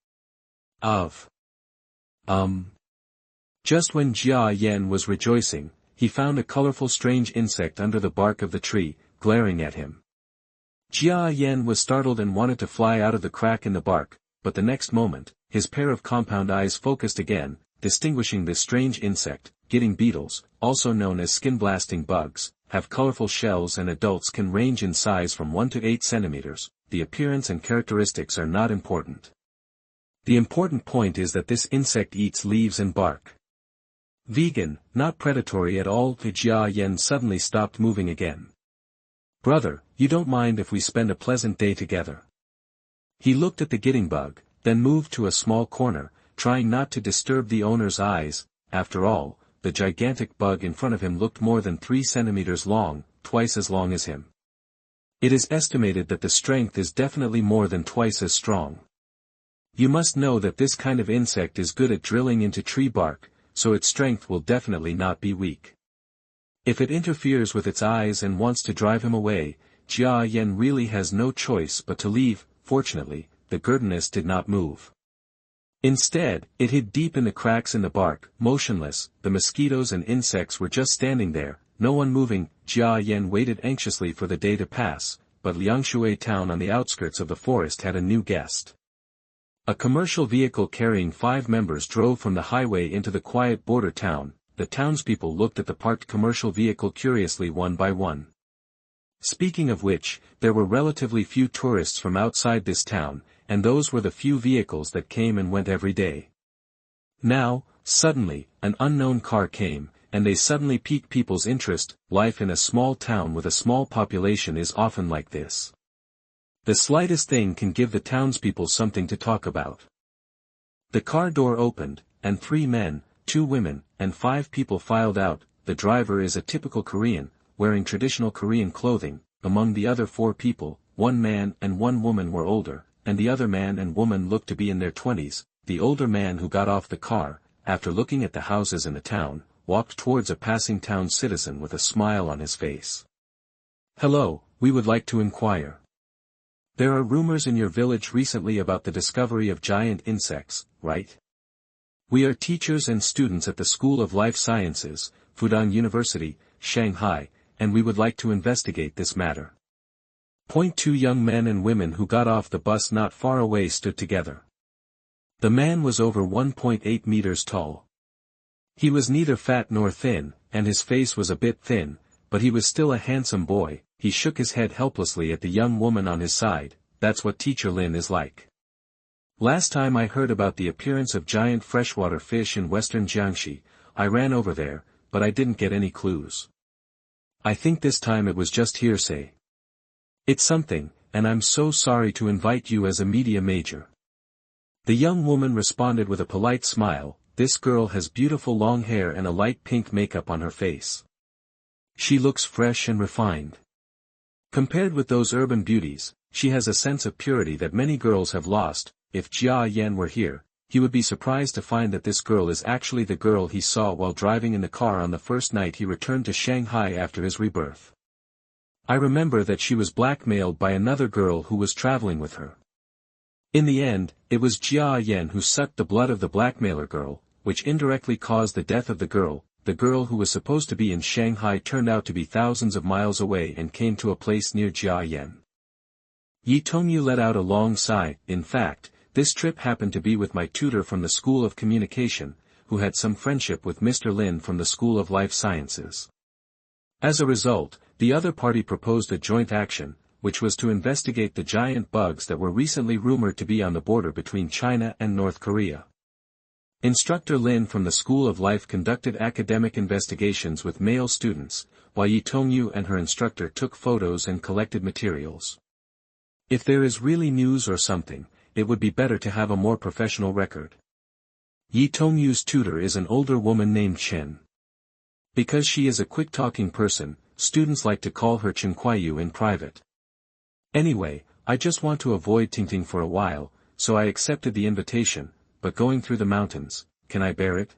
Just when Jia Yan was rejoicing, he found a colorful strange insect under the bark of the tree, glaring at him. Jia Yan was startled and wanted to fly out of the crack in the bark, but the next moment, his pair of compound eyes focused again, distinguishing this strange insect. Getting beetles, also known as skin-blasting bugs, have colorful shells and adults can range in size from 1 to 8 centimeters. The appearance and characteristics are not important. The important point is that this insect eats leaves and bark. Vegan, not predatory at all. Jia Yan suddenly stopped moving again. Brother, you don't mind if we spend a pleasant day together? He looked at the getting bug, then moved to a small corner, trying not to disturb the owner's eyes. After all, the gigantic bug in front of him looked more than 3 centimeters long, twice as long as him. It is estimated that the strength is definitely more than twice as strong. You must know that this kind of insect is good at drilling into tree bark, so its strength will definitely not be weak. If it interferes with its eyes and wants to drive him away, Jia Yan really has no choice but to leave. Fortunately, the Gurdinus did not move. Instead, it hid deep in the cracks in the bark, motionless. The mosquitoes and insects were just standing there, no one moving. Jia Yan waited anxiously for the day to pass, but Liangshui town on the outskirts of the forest had a new guest. A commercial vehicle carrying 5 members drove from the highway into the quiet border town. The townspeople looked at the parked commercial vehicle curiously one by one. Speaking of which, there were relatively few tourists from outside this town, and those were the few vehicles that came and went every day. Now, suddenly, an unknown car came, and they suddenly piqued people's interest. Life in a small town with a small population is often like this. The slightest thing can give the townspeople something to talk about. The car door opened, and 3 men, 2 women, and 5 people filed out. The driver is a typical Korean, wearing traditional Korean clothing. Among the other 4 people, 1 man and 1 woman were older, and the other man and woman looked to be in their 20s. The older man who got off the car, after looking at the houses in the town, walked towards a passing town citizen with a smile on his face. "Hello, we would like to inquire. There are rumors in your village recently about the discovery of giant insects, right? We are teachers and students at the School of Life Sciences. Fudan University, Shanghai, and we would like to investigate this matter. Two young men and women who got off the bus not far away stood together. The man was over 1.8 meters tall. He was neither fat nor thin, and his face was a bit thin, but he was still a handsome boy. He shook his head helplessly at the young woman on his side. That's what Teacher Lin is like. Last time I heard about the appearance of giant freshwater fish in western Jiangxi, I ran over there, but I didn't get any clues. I think this time it was just hearsay. It's something, and I'm so sorry to invite you as a media major. The young woman responded with a polite smile. This girl has beautiful long hair and a light pink makeup on her face. She looks fresh and refined. Compared with those urban beauties, she has a sense of purity that many girls have lost. If Jia Yan were here, he would be surprised to find that this girl is actually the girl he saw while driving in the car on the first night he returned to Shanghai after his rebirth. I remember that she was blackmailed by another girl who was traveling with her. In the end, it was Jia Yan who sucked the blood of the blackmailer girl, which indirectly caused the death of the girl. The girl who was supposed to be in Shanghai turned out to be thousands of miles away and came to a place near Jia Yan. Yi Tongyu let out a long sigh. In fact, this trip happened to be with my tutor from the School of Communication, who had some friendship with Mr. Lin from the School of Life Sciences. As a result, the other party proposed a joint action, which was to investigate the giant bugs that were recently rumored to be on the border between China and North Korea. Instructor Lin from the School of Life conducted academic investigations with male students, while Yi Tongyu and her instructor took photos and collected materials. If there is really news or something, it would be better to have a more professional record. Yi Tongyu's tutor is an older woman named Chen. Because she is a quick-talking person, students like to call her Chen Kuaiyu in private. Anyway, I just want to avoid Tingting for a while, so I accepted the invitation, but going through the mountains, can I bear it?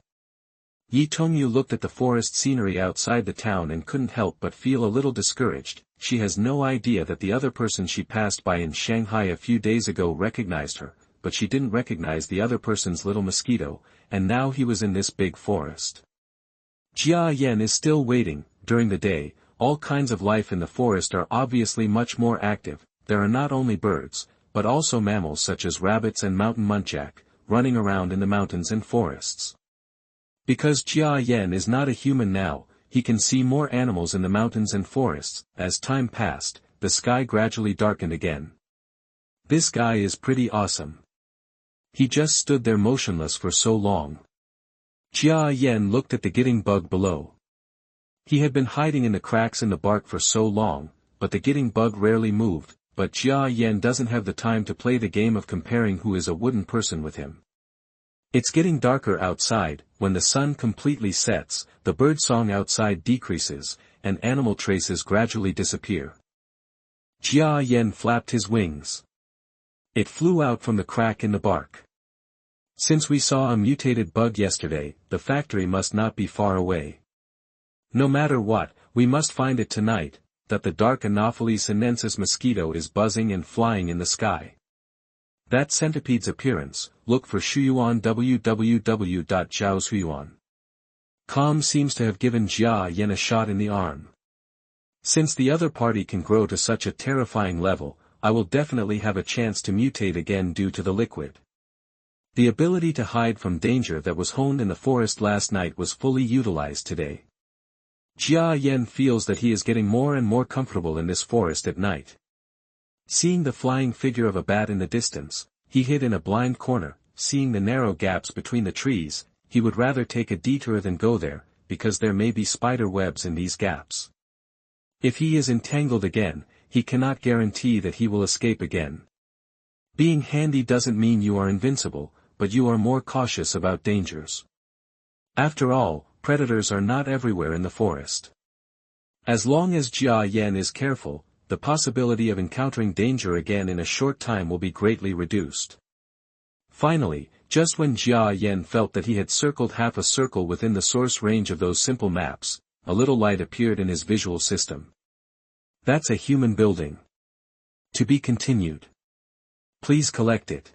Yi Tongyu looked at the forest scenery outside the town and couldn't help but feel a little discouraged. She has no idea that the other person she passed by in Shanghai a few days ago recognized her, but she didn't recognize the other person's little mosquito, and now he was in this big forest. Jia Yan is still waiting. During the day, all kinds of life in the forest are obviously much more active. There are not only birds, but also mammals such as rabbits and mountain muntjac, running around in the mountains and forests. Because Jia Yan is not a human now, he can see more animals in the mountains and forests. As time passed, the sky gradually darkened again. This guy is pretty awesome. He just stood there motionless for so long. Jia Yan looked at the gidding bug below. He had been hiding in the cracks in the bark for so long, but the gidding bug rarely moved. But Jia Yan doesn't have the time to play the game of comparing who is a wooden person with him. It's getting darker outside. When the sun completely sets, the birdsong outside decreases, and animal traces gradually disappear. Jia Yan flapped his wings. It flew out from the crack in the bark. Since we saw a mutated bug yesterday, the factory must not be far away. No matter what, we must find it tonight. That the dark Anopheles sinensis mosquito is buzzing and flying in the sky. That centipede's appearance. Look for Shuyuan www.zhaoshuyuan.com seems to have given Jia Yan a shot in the arm. Since the other party can grow to such a terrifying level, I will definitely have a chance to mutate again due to the liquid. The ability to hide from danger that was honed in the forest last night was fully utilized today. Jia Yan feels that he is getting more and more comfortable in this forest at night. Seeing the flying figure of a bat in the distance, he hid in a blind corner. Seeing the narrow gaps between the trees, he would rather take a detour than go there, because there may be spider webs in these gaps. If he is entangled again, he cannot guarantee that he will escape again. Being handy doesn't mean you are invincible, but you are more cautious about dangers. After all, predators are not everywhere in the forest. As long as Jia Yan is careful, the possibility of encountering danger again in a short time will be greatly reduced. Finally, just when Jia Yan felt that he had circled half a circle within the source range of those simple maps, a little light appeared in his visual system. That's a human building. To be continued. Please collect it.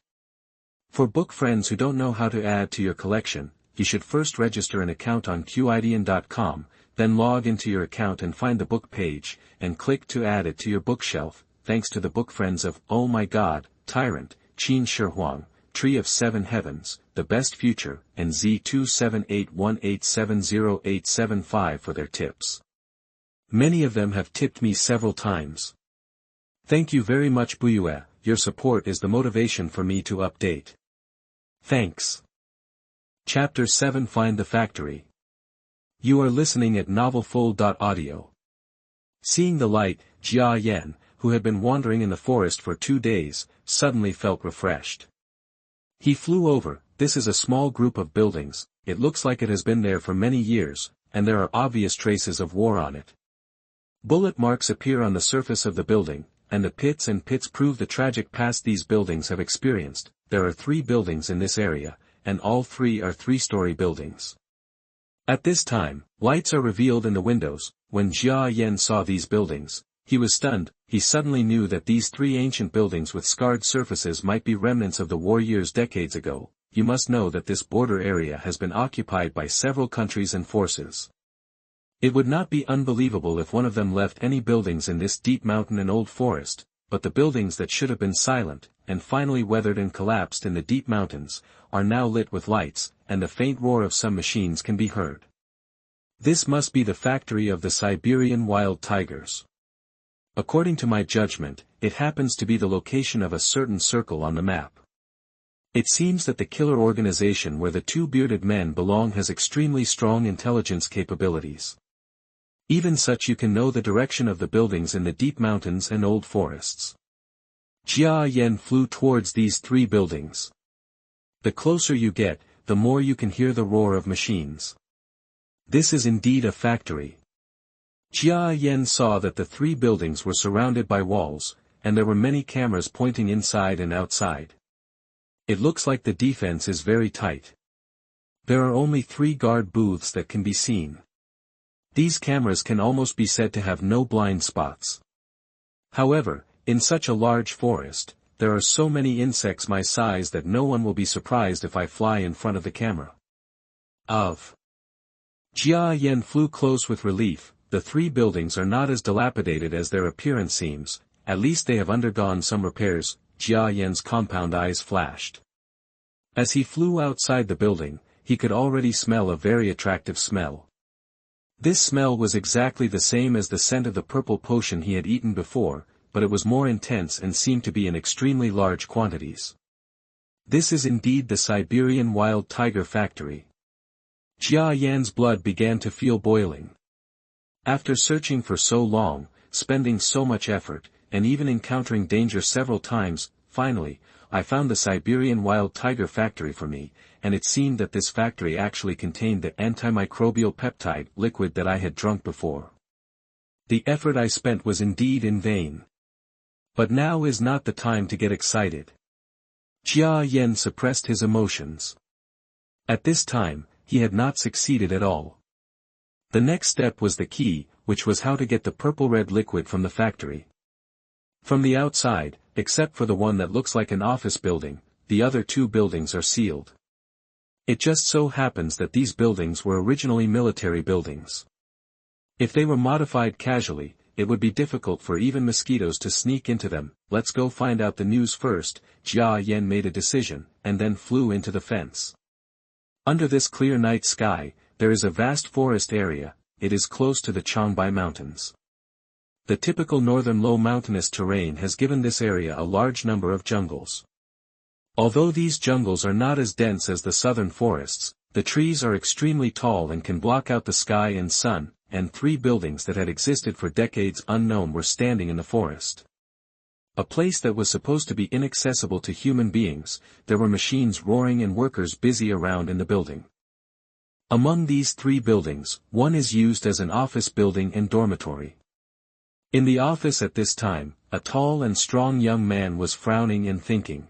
For book friends who don't know how to add to your collection, you should first register an account on qidian.com, then log into your account and find the book page, and click to add it to your bookshelf, thanks to the book friends of Oh My God, Tyrant, Qin Shi Huang, Tree of Seven Heavens, The Best Future, and Z27818708875 for their tips. Many of them have tipped me several times. Thank you very much Buyue, your support is the motivation for me to update. Thanks. Chapter 7 Find the Factory. You are listening at novelfull.audio. Seeing the light, Jia Yan, who had been wandering in the forest for 2 days, suddenly felt refreshed. He flew over. This is a small group of buildings, it looks like it has been there for many years, and there are obvious traces of war on it. Bullet marks appear on the surface of the building, and the pits prove the tragic past these buildings have experienced. There are 3 buildings in this area, and all 3 are 3-story buildings. At this time, lights are revealed in the windows. When Jia Yan saw these buildings, he was stunned. He suddenly knew that these 3 ancient buildings with scarred surfaces might be remnants of the war years decades ago. You must know that this border area has been occupied by several countries and forces. It would not be unbelievable if one of them left any buildings in this deep mountain and old forest, but the buildings that should have been silent, and finally weathered and collapsed in the deep mountains, are now lit with lights, and the faint roar of some machines can be heard. This must be the factory of the Siberian wild tigers. According to my judgment, it happens to be the location of a certain circle on the map. It seems that the killer organization where the 2 bearded men belong has extremely strong intelligence capabilities. Even such you can know the direction of the buildings in the deep mountains and old forests. Jia Yan flew towards these 3 buildings. The closer you get, the more you can hear the roar of machines. This is indeed a factory. Jia Yan saw that the 3 buildings were surrounded by walls, and there were many cameras pointing inside and outside. It looks like the defense is very tight. There are only 3 guard booths that can be seen. These cameras can almost be said to have no blind spots. However, in such a large forest, there are so many insects my size that no one will be surprised if I fly in front of the camera. Jia Yan flew close with relief. The 3 buildings are not as dilapidated as their appearance seems, at least they have undergone some repairs. Jia Yan's compound eyes flashed. As he flew outside the building, he could already smell a very attractive smell. This smell was exactly the same as the scent of the purple potion he had eaten before, but it was more intense and seemed to be in extremely large quantities. This is indeed the Siberian wild tiger factory. Jia Yan's blood began to feel boiling. After searching for so long, spending so much effort, and even encountering danger several times, finally, I found the Siberian wild tiger factory for me, and it seemed that this factory actually contained the antimicrobial peptide liquid that I had drunk before. The effort I spent was indeed in vain. But now is not the time to get excited. Jia Yan suppressed his emotions. At this time, he had not succeeded at all. The next step was the key, which was how to get the purple-red liquid from the factory. From the outside, except for the one that looks like an office building, the other 2 buildings are sealed. It just so happens that these buildings were originally military buildings. If they were modified casually, it would be difficult for even mosquitoes to sneak into them. Let's go find out the news first. Jia Yan made a decision, and then flew into the fence. Under this clear night sky, there is a vast forest area. It is close to the Changbai Mountains. The typical northern low mountainous terrain has given this area a large number of jungles. Although these jungles are not as dense as the southern forests, the trees are extremely tall and can block out the sky and sun, and 3 buildings that had existed for decades unknown were standing in the forest. A place that was supposed to be inaccessible to human beings, there were machines roaring and workers busy around in the building. Among these 3 buildings, one is used as an office building and dormitory. In the office at this time, a tall and strong young man was frowning and thinking.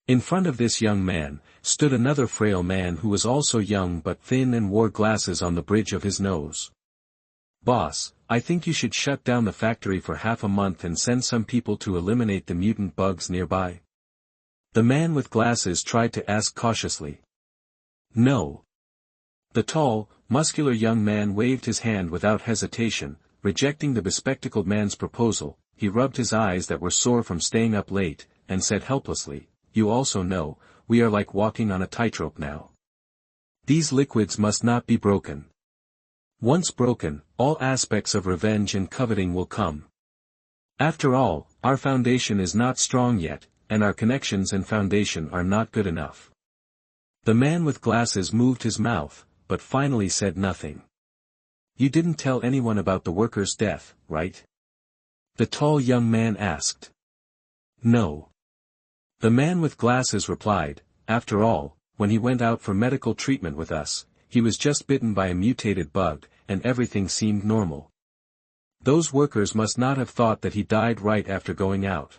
In front of this young man, stood another frail man who was also young but thin and wore glasses on the bridge of his nose. "Boss, I think you should shut down the factory for half a month and send some people to eliminate the mutant bugs nearby." The man with glasses tried to ask cautiously. "No, The tall, muscular young man waved his hand without hesitation, rejecting the bespectacled man's proposal. He rubbed his eyes that were sore from staying up late, and said helplessly, "You also know, we are like walking on a tightrope now. These liquids must not be broken. Once broken, all aspects of revenge and coveting will come. After all, our foundation is not strong yet, and our connections and foundation are not good enough." The man with glasses moved his mouth, but finally said nothing. "You didn't tell anyone about the worker's death, right?" the tall young man asked. "No." The man with glasses replied, "After all, when he went out for medical treatment with us, he was just bitten by a mutated bug, and everything seemed normal. Those workers must not have thought that he died right after going out.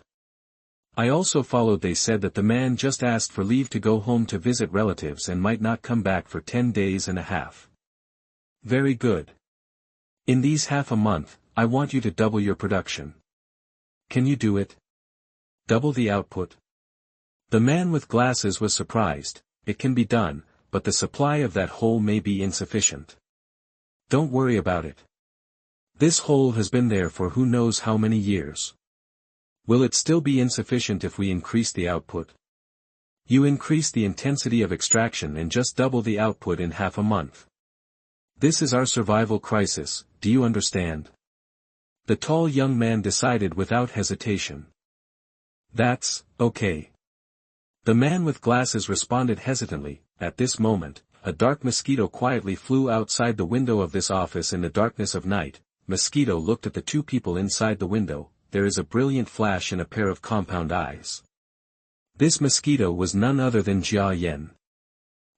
I also followed. They said that the man just asked for leave to go home to visit relatives and might not come back for 10 days and a half. Very good. In these half a month, I want you to double your production. Can you do it? Double the output?" The man with glasses was surprised. "It can be done, but the supply of that hole may be insufficient." "Don't worry about it. This hole has been there for who knows how many years. Will it still be insufficient if we increase the output?" "You increase the intensity of extraction and just double the output in half a month. This is our survival crisis, do you understand?" The tall young man decided without hesitation. "That's okay." The man with glasses responded hesitantly. At this moment, a dark mosquito quietly flew outside the window of this office in the darkness of night. Mosquito looked at the two people inside the window. There is a brilliant flash in a pair of compound eyes. This mosquito was none other than Jia Yen.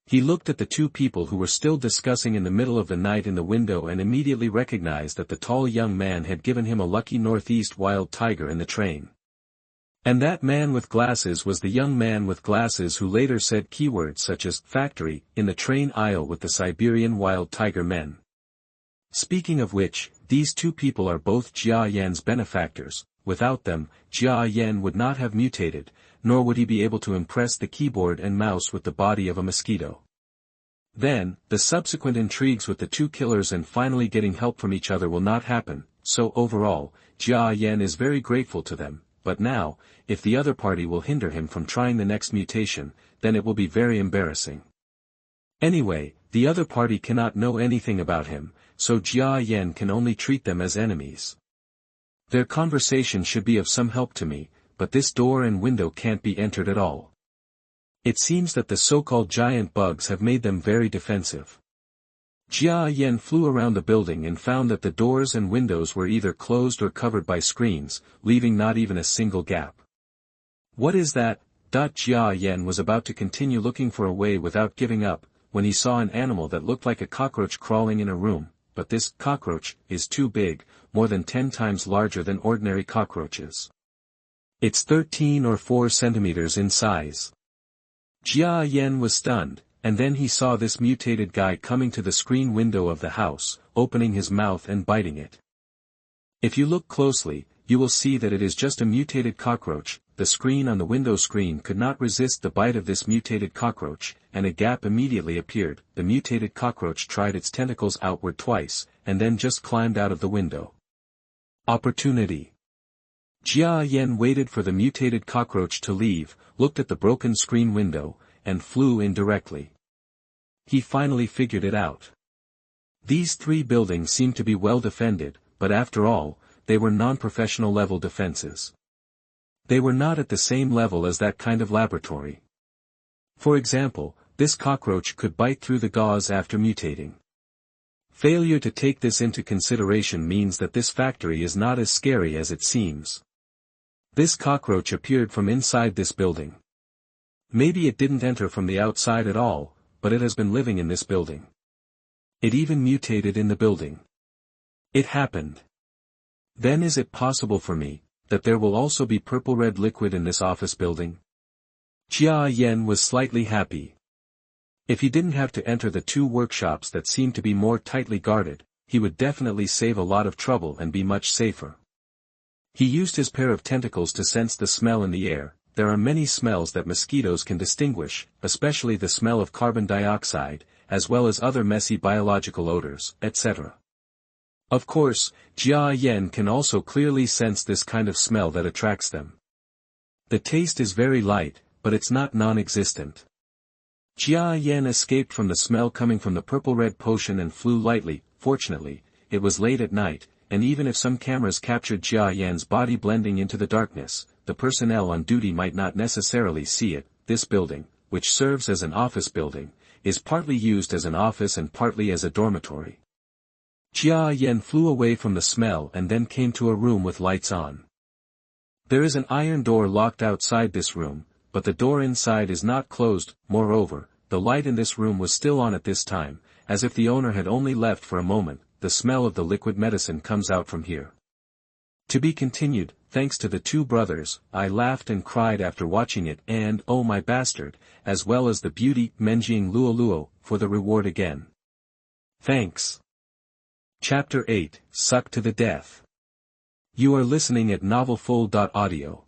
He looked at the two people who were still discussing in the middle of the night in the window and immediately recognized that the tall young man had given him a lucky northeast wild tiger in the train. And that man with glasses was the young man with glasses who later said keywords such as factory in the train aisle with the Siberian wild tiger men. Speaking of which, these two people are both Jia Yan's benefactors. Without them, Jia Yan would not have mutated, nor would he be able to impress the keyboard and mouse with the body of a mosquito. Then, the subsequent intrigues with the two killers and finally getting help from each other will not happen, so overall, Jia Yan is very grateful to them, but now, if the other party will hinder him from trying the next mutation, then it will be very embarrassing. Anyway, the other party cannot know anything about him, so Jia Yan can only treat them as enemies. Their conversation should be of some help to me, but this door and window can't be entered at all. It seems that the so-called giant bugs have made them very defensive. Jia Yan flew around the building and found that the doors and windows were either closed or covered by screens, leaving not even a single gap. What is that? Jia Yan was about to continue looking for a way without giving up, when he saw an animal that looked like a cockroach crawling in a room, but this cockroach is too big, more than 10 times larger than ordinary cockroaches. It's 13 or 4 centimeters in size. Jia Yan was stunned, and then he saw this mutated guy coming to the screen window of the house, opening his mouth and biting it. If you look closely, you will see that it is just a mutated cockroach. The screen on the window screen could not resist the bite of this mutated cockroach, and a gap immediately appeared. The mutated cockroach tried its tentacles outward twice, and then just climbed out of the window. Opportunity. Jia Yan waited for the mutated cockroach to leave, looked at the broken screen window, and flew in directly. He finally figured it out. These 3 buildings seemed to be well defended, but after all, they were non-professional level defenses. They were not at the same level as that kind of laboratory. For example, this cockroach could bite through the gauze after mutating. Failure to take this into consideration means that this factory is not as scary as it seems. This cockroach appeared from inside this building. Maybe it didn't enter from the outside at all, but it has been living in this building. It even mutated in the building. It happened. Then is it possible for me, that there will also be purple-red liquid in this office building? Jia Yan was slightly happy. If he didn't have to enter the 2 workshops that seemed to be more tightly guarded, he would definitely save a lot of trouble and be much safer. He used his pair of tentacles to sense the smell in the air. There are many smells that mosquitoes can distinguish, especially the smell of carbon dioxide, as well as other messy biological odors, etc. Of course, Jia Yan can also clearly sense this kind of smell that attracts them. The taste is very light, but it's not non-existent. Jia Yan escaped from the smell coming from the purple-red potion and flew lightly. Fortunately, it was late at night, and even if some cameras captured Jia Yan's body blending into the darkness, the personnel on duty might not necessarily see it. This building, which serves as an office building, is partly used as an office and partly as a dormitory. Jia Yan flew away from the smell and then came to a room with lights on. There is an iron door locked outside this room, but the door inside is not closed. Moreover, the light in this room was still on at this time, as if the owner had only left for a moment. The smell of the liquid medicine comes out from here. To be continued. Thanks to the two brothers, I laughed and cried after watching it, and oh my bastard, as well as the beauty, Menjing Luoluo, for the reward again. Thanks. Chapter 8, Sucked to the Death. You are listening at novelfull.audio.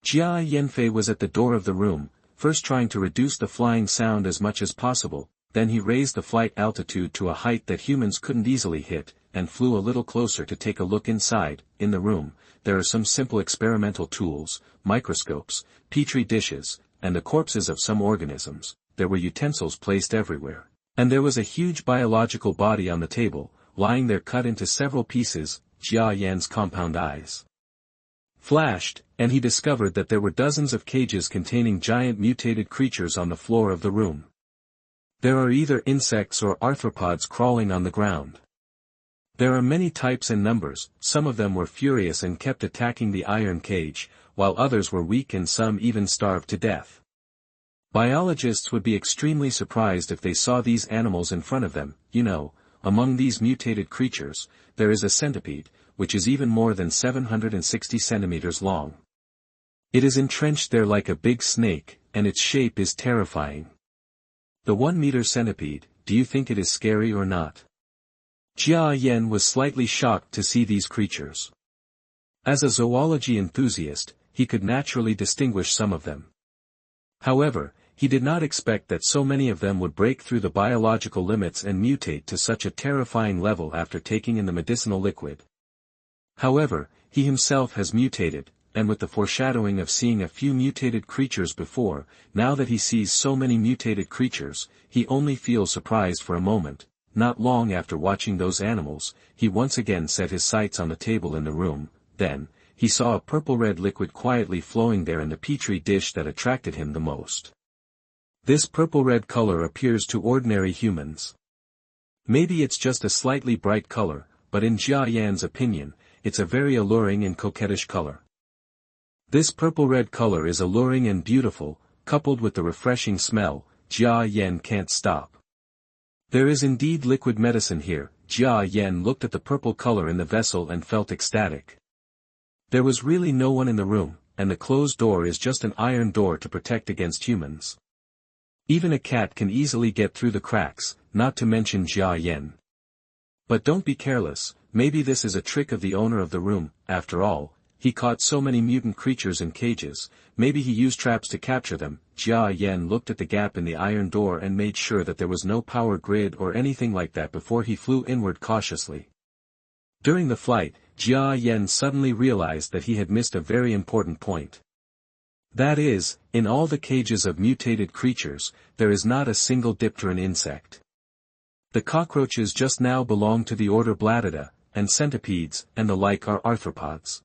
Jia Yanfei was at the door of the room, first trying to reduce the flying sound as much as possible, then he raised the flight altitude to a height that humans couldn't easily hit, and flew a little closer to take a look inside. In the room, there are some simple experimental tools, microscopes, petri dishes, and the corpses of some organisms. There were utensils placed everywhere. And there was a huge biological body on the table, lying there cut into several pieces. Jia Yan's compound eyes flashed, and he discovered that there were dozens of cages containing giant mutated creatures on the floor of the room. There are either insects or arthropods crawling on the ground. There are many types and numbers. Some of them were furious and kept attacking the iron cage, while others were weak and some even starved to death. Biologists would be extremely surprised if they saw these animals in front of them. Among these mutated creatures, there is a centipede, which is even more than 760 centimeters long. It is entrenched there like a big snake, and its shape is terrifying. The 1-meter centipede, do you think it is scary or not? Jia Yan was slightly shocked to see these creatures. As a zoology enthusiast, he could naturally distinguish some of them. However, he did not expect that so many of them would break through the biological limits and mutate to such a terrifying level after taking in the medicinal liquid. However, he himself has mutated, and with the foreshadowing of seeing a few mutated creatures before, now that he sees so many mutated creatures, he only feels surprised for a moment. Not long after watching those animals, he once again set his sights on the table in the room. Then, he saw a purple-red liquid quietly flowing there in the petri dish that attracted him the most. This purple-red color appears to ordinary humans. Maybe it's just a slightly bright color, but in Jia Yan's opinion, it's a very alluring and coquettish color. This purple-red color is alluring and beautiful, coupled with the refreshing smell. Jia Yan can't stop. There is indeed liquid medicine here. Jia Yan looked at the purple color in the vessel and felt ecstatic. There was really no one in the room, and the closed door is just an iron door to protect against humans. Even a cat can easily get through the cracks, not to mention Jia Yan. But don't be careless, maybe this is a trick of the owner of the room. After all, he caught so many mutant creatures in cages, maybe he used traps to capture them. Jia Yan looked at the gap in the iron door and made sure that there was no power grid or anything like that before he flew inward cautiously. During the flight, Jia Yan suddenly realized that he had missed a very important point. That is, in all the cages of mutated creatures, there is not a single dipteran insect. The cockroaches just now belong to the order Blattidae, and centipedes and the like are arthropods.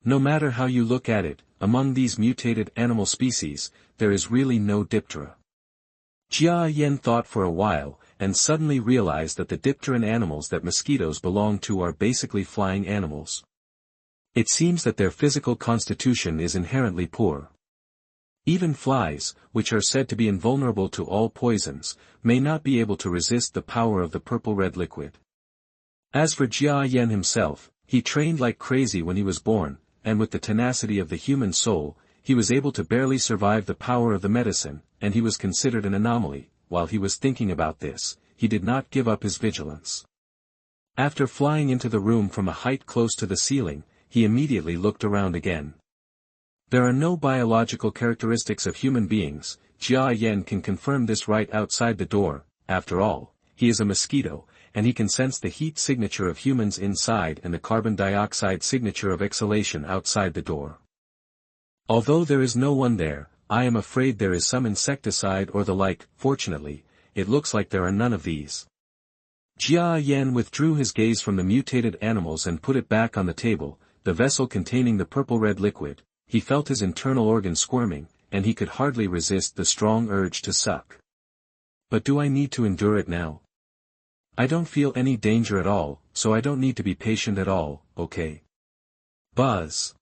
No matter how you look at it, among these mutated animal species, there is really no diptera. Jia Yan thought for a while, and suddenly realized that the dipteran animals that mosquitoes belong to are basically flying animals. It seems that their physical constitution is inherently poor. Even flies, which are said to be invulnerable to all poisons, may not be able to resist the power of the purple-red liquid. As for Jia Yan himself, he trained like crazy when he was born, and with the tenacity of the human soul, he was able to barely survive the power of the medicine, and he was considered an anomaly. While he was thinking about this, he did not give up his vigilance. After flying into the room from a height close to the ceiling, he immediately looked around again. There are no biological characteristics of human beings. Jia Yan can confirm this right outside the door. after all, he is a mosquito, and he can sense the heat signature of humans inside and the carbon dioxide signature of exhalation outside the door. Although there is no one there, I am afraid there is some insecticide or the like. Fortunately, it looks like there are none of these. Jia Yan withdrew his gaze from the mutated animals and put it back on the table, the vessel containing the purple-red liquid. He felt his internal organs squirming, and he could hardly resist the strong urge to suck. But do I need to endure it now? I don't feel any danger at all, so I don't need to be patient at all, okay? Buzz.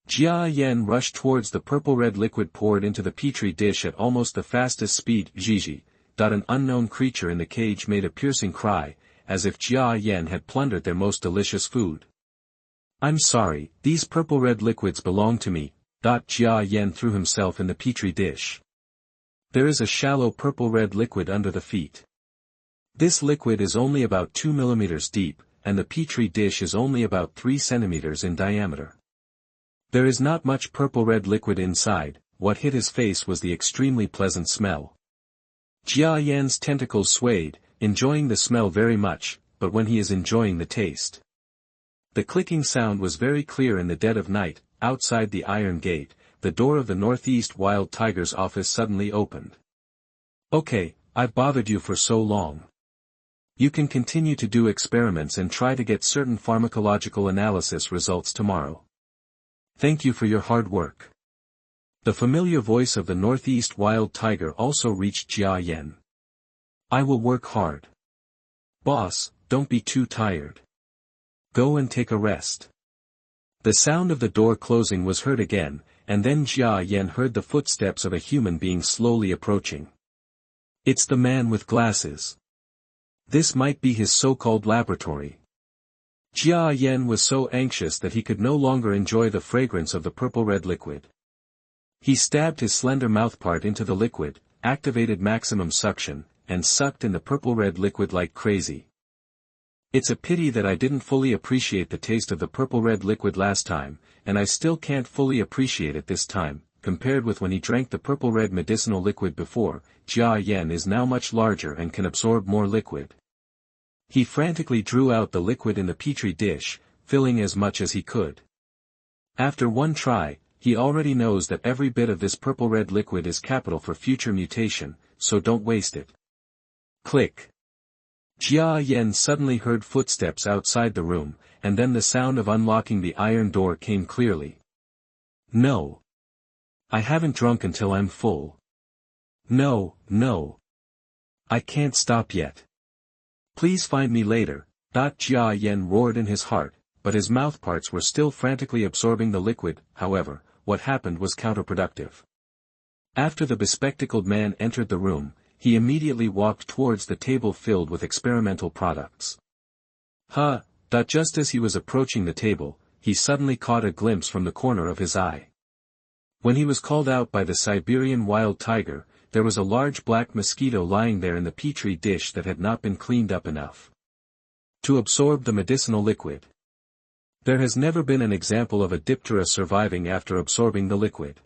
Jia Yan rushed towards the purple-red liquid poured into the petri dish at almost the fastest speed. Gigi. An unknown creature in the cage made a piercing cry, as if Jia Yan had plundered their most delicious food. I'm sorry, these purple-red liquids belong to me. Jia Yan threw himself in the petri dish. There is a shallow purple-red liquid under the feet. This liquid is only about 2 millimeters deep, and the petri dish is only about 3 centimeters in diameter. There is not much purple-red liquid inside. What hit his face was the extremely pleasant smell. Jia Yan's tentacles swayed, enjoying the smell very much, but when he is enjoying the taste. The clicking sound was very clear in the dead of night. Outside the iron gate, the door of the Northeast Wild Tiger's office suddenly opened. Okay, I've bothered you for so long. You can continue to do experiments and try to get certain pharmacological analysis results tomorrow. Thank you for your hard work. The familiar voice of the Northeast Wild Tiger also reached Jia Yan. I will work hard. Boss, don't be too tired. Go and take a rest. The sound of the door closing was heard again, and then Jia Yan heard the footsteps of a human being slowly approaching. It's the man with glasses. This might be his so-called laboratory. Jia Yan was so anxious that he could no longer enjoy the fragrance of the purple-red liquid. He stabbed his slender mouthpart into the liquid, activated maximum suction, and sucked in the purple-red liquid like crazy. It's a pity that I didn't fully appreciate the taste of the purple-red liquid last time, and I still can't fully appreciate it this time. Compared with when he drank the purple-red medicinal liquid before, Jia Yan is now much larger and can absorb more liquid. He frantically drew out the liquid in the petri dish, filling as much as he could. After one try, he already knows that every bit of this purple-red liquid is capital for future mutation, so don't waste it. Click. Jia Yan suddenly heard footsteps outside the room, and then the sound of unlocking the iron door came clearly. No. I haven't drunk until I'm full. No. I can't stop yet. Please find me later. Jia Yan roared in his heart, but his mouthparts were still frantically absorbing the liquid. However, what happened was counterproductive. After the bespectacled man entered the room, he immediately walked towards the table filled with experimental products. Just as he was approaching the table, he suddenly caught a glimpse from the corner of his eye. When he was called out by the Siberian wild tiger, there was a large black mosquito lying there in the petri dish that had not been cleaned up enough to absorb the medicinal liquid. There has never been an example of a diptera surviving after absorbing the liquid.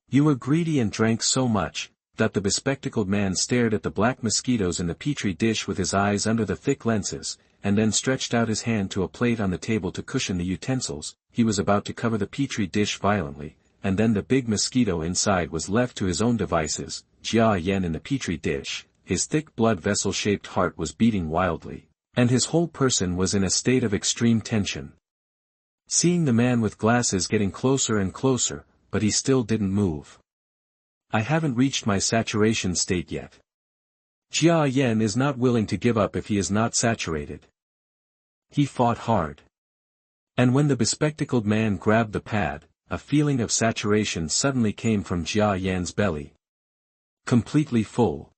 You were greedy and drank so much, that the bespectacled man stared at the black mosquitoes in the petri dish with his eyes under the thick lenses, and then stretched out his hand to a plate on the table to cushion the utensils. He was about to cover the petri dish violently, and then the big mosquito inside was left to his own devices. Jia Yan in the petri dish, his thick blood vessel-shaped heart was beating wildly, and his whole person was in a state of extreme tension. Seeing the man with glasses getting closer and closer, but he still didn't move. I haven't reached my saturation state yet. Jia Yan is not willing to give up if he is not saturated. He fought hard. And when the bespectacled man grabbed the pad, a feeling of saturation suddenly came from Jia Yan's belly. Completely full.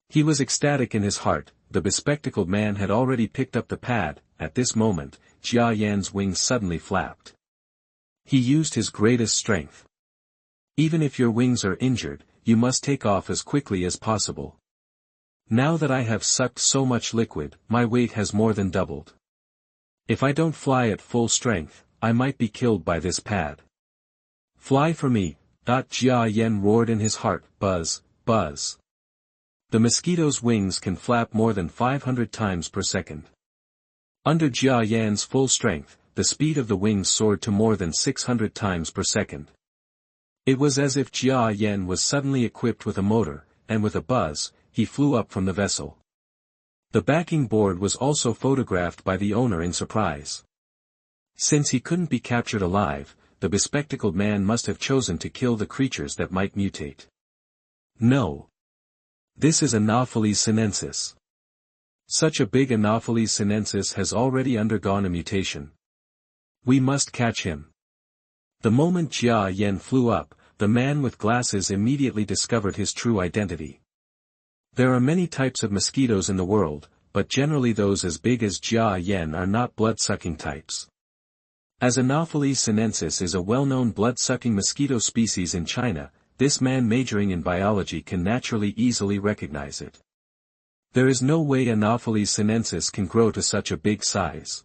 He was ecstatic in his heart. The bespectacled man had already picked up the pad. At this moment, Jia Yan's wings suddenly flapped. He used his greatest strength. Even if your wings are injured, you must take off as quickly as possible. Now that I have sucked so much liquid, my weight has more than doubled. If I don't fly at full strength, I might be killed by this pad. Fly for me. Jia Yan roared in his heart. Buzz, buzz. The mosquito's wings can flap more than 500 times per second. Under Jia Yan's full strength, the speed of the wings soared to more than 600 times per second. It was as if Jia Yan was suddenly equipped with a motor, and with a buzz, he flew up from the vessel. The backing board was also photographed by the owner in surprise. Since he couldn't be captured alive, the bespectacled man must have chosen to kill the creatures that might mutate. No. This is Anopheles sinensis. Such a big Anopheles sinensis has already undergone a mutation. We must catch him. The moment Jia Yan flew up, the man with glasses immediately discovered his true identity. There are many types of mosquitoes in the world, but generally those as big as Jia Yan are not blood-sucking types. As Anopheles sinensis is a well-known blood-sucking mosquito species in China, this man majoring in biology can naturally easily recognize it. There is no way Anopheles sinensis can grow to such a big size.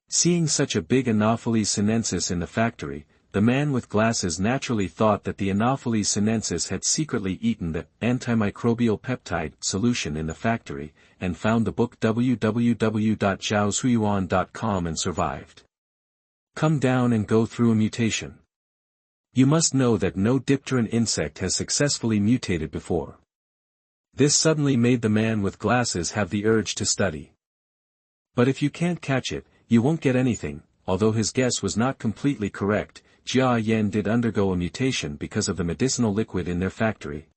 Seeing such a big Anopheles sinensis in the factory, the man with glasses naturally thought that the Anopheles sinensis had secretly eaten the antimicrobial peptide solution in the factory, and found the book www.zhaoshuyuan.com and survived. Come down and go through a mutation. You must know that no dipteran insect has successfully mutated before. This suddenly made the man with glasses have the urge to study. But if you can't catch it, you won't get anything. Although his guess was not completely correct, Jia Yan did undergo a mutation because of the medicinal liquid in their factory.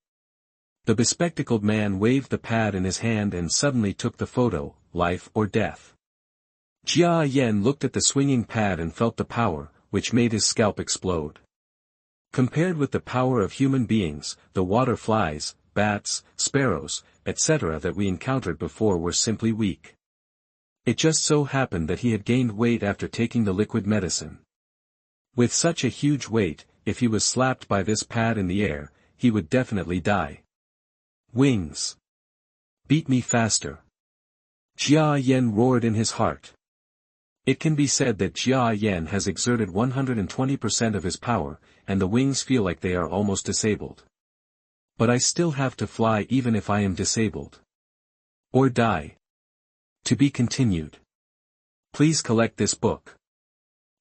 The bespectacled man waved the pad in his hand and suddenly took the photo, life or death. Jia Yan looked at the swinging pad and felt the power, which made his scalp explode. Compared with the power of human beings, the water flies, bats, sparrows, etc. that we encountered before were simply weak. It just so happened that he had gained weight after taking the liquid medicine. With such a huge weight, if he was slapped by this pad in the air, he would definitely die. Wings! Beat me faster! Jia Yan roared in his heart. It can be said that Jia Yan has exerted 120% of his power, and the wings feel like they are almost disabled. But I still have to fly even if I am disabled. Or die. To be continued. Please collect this book.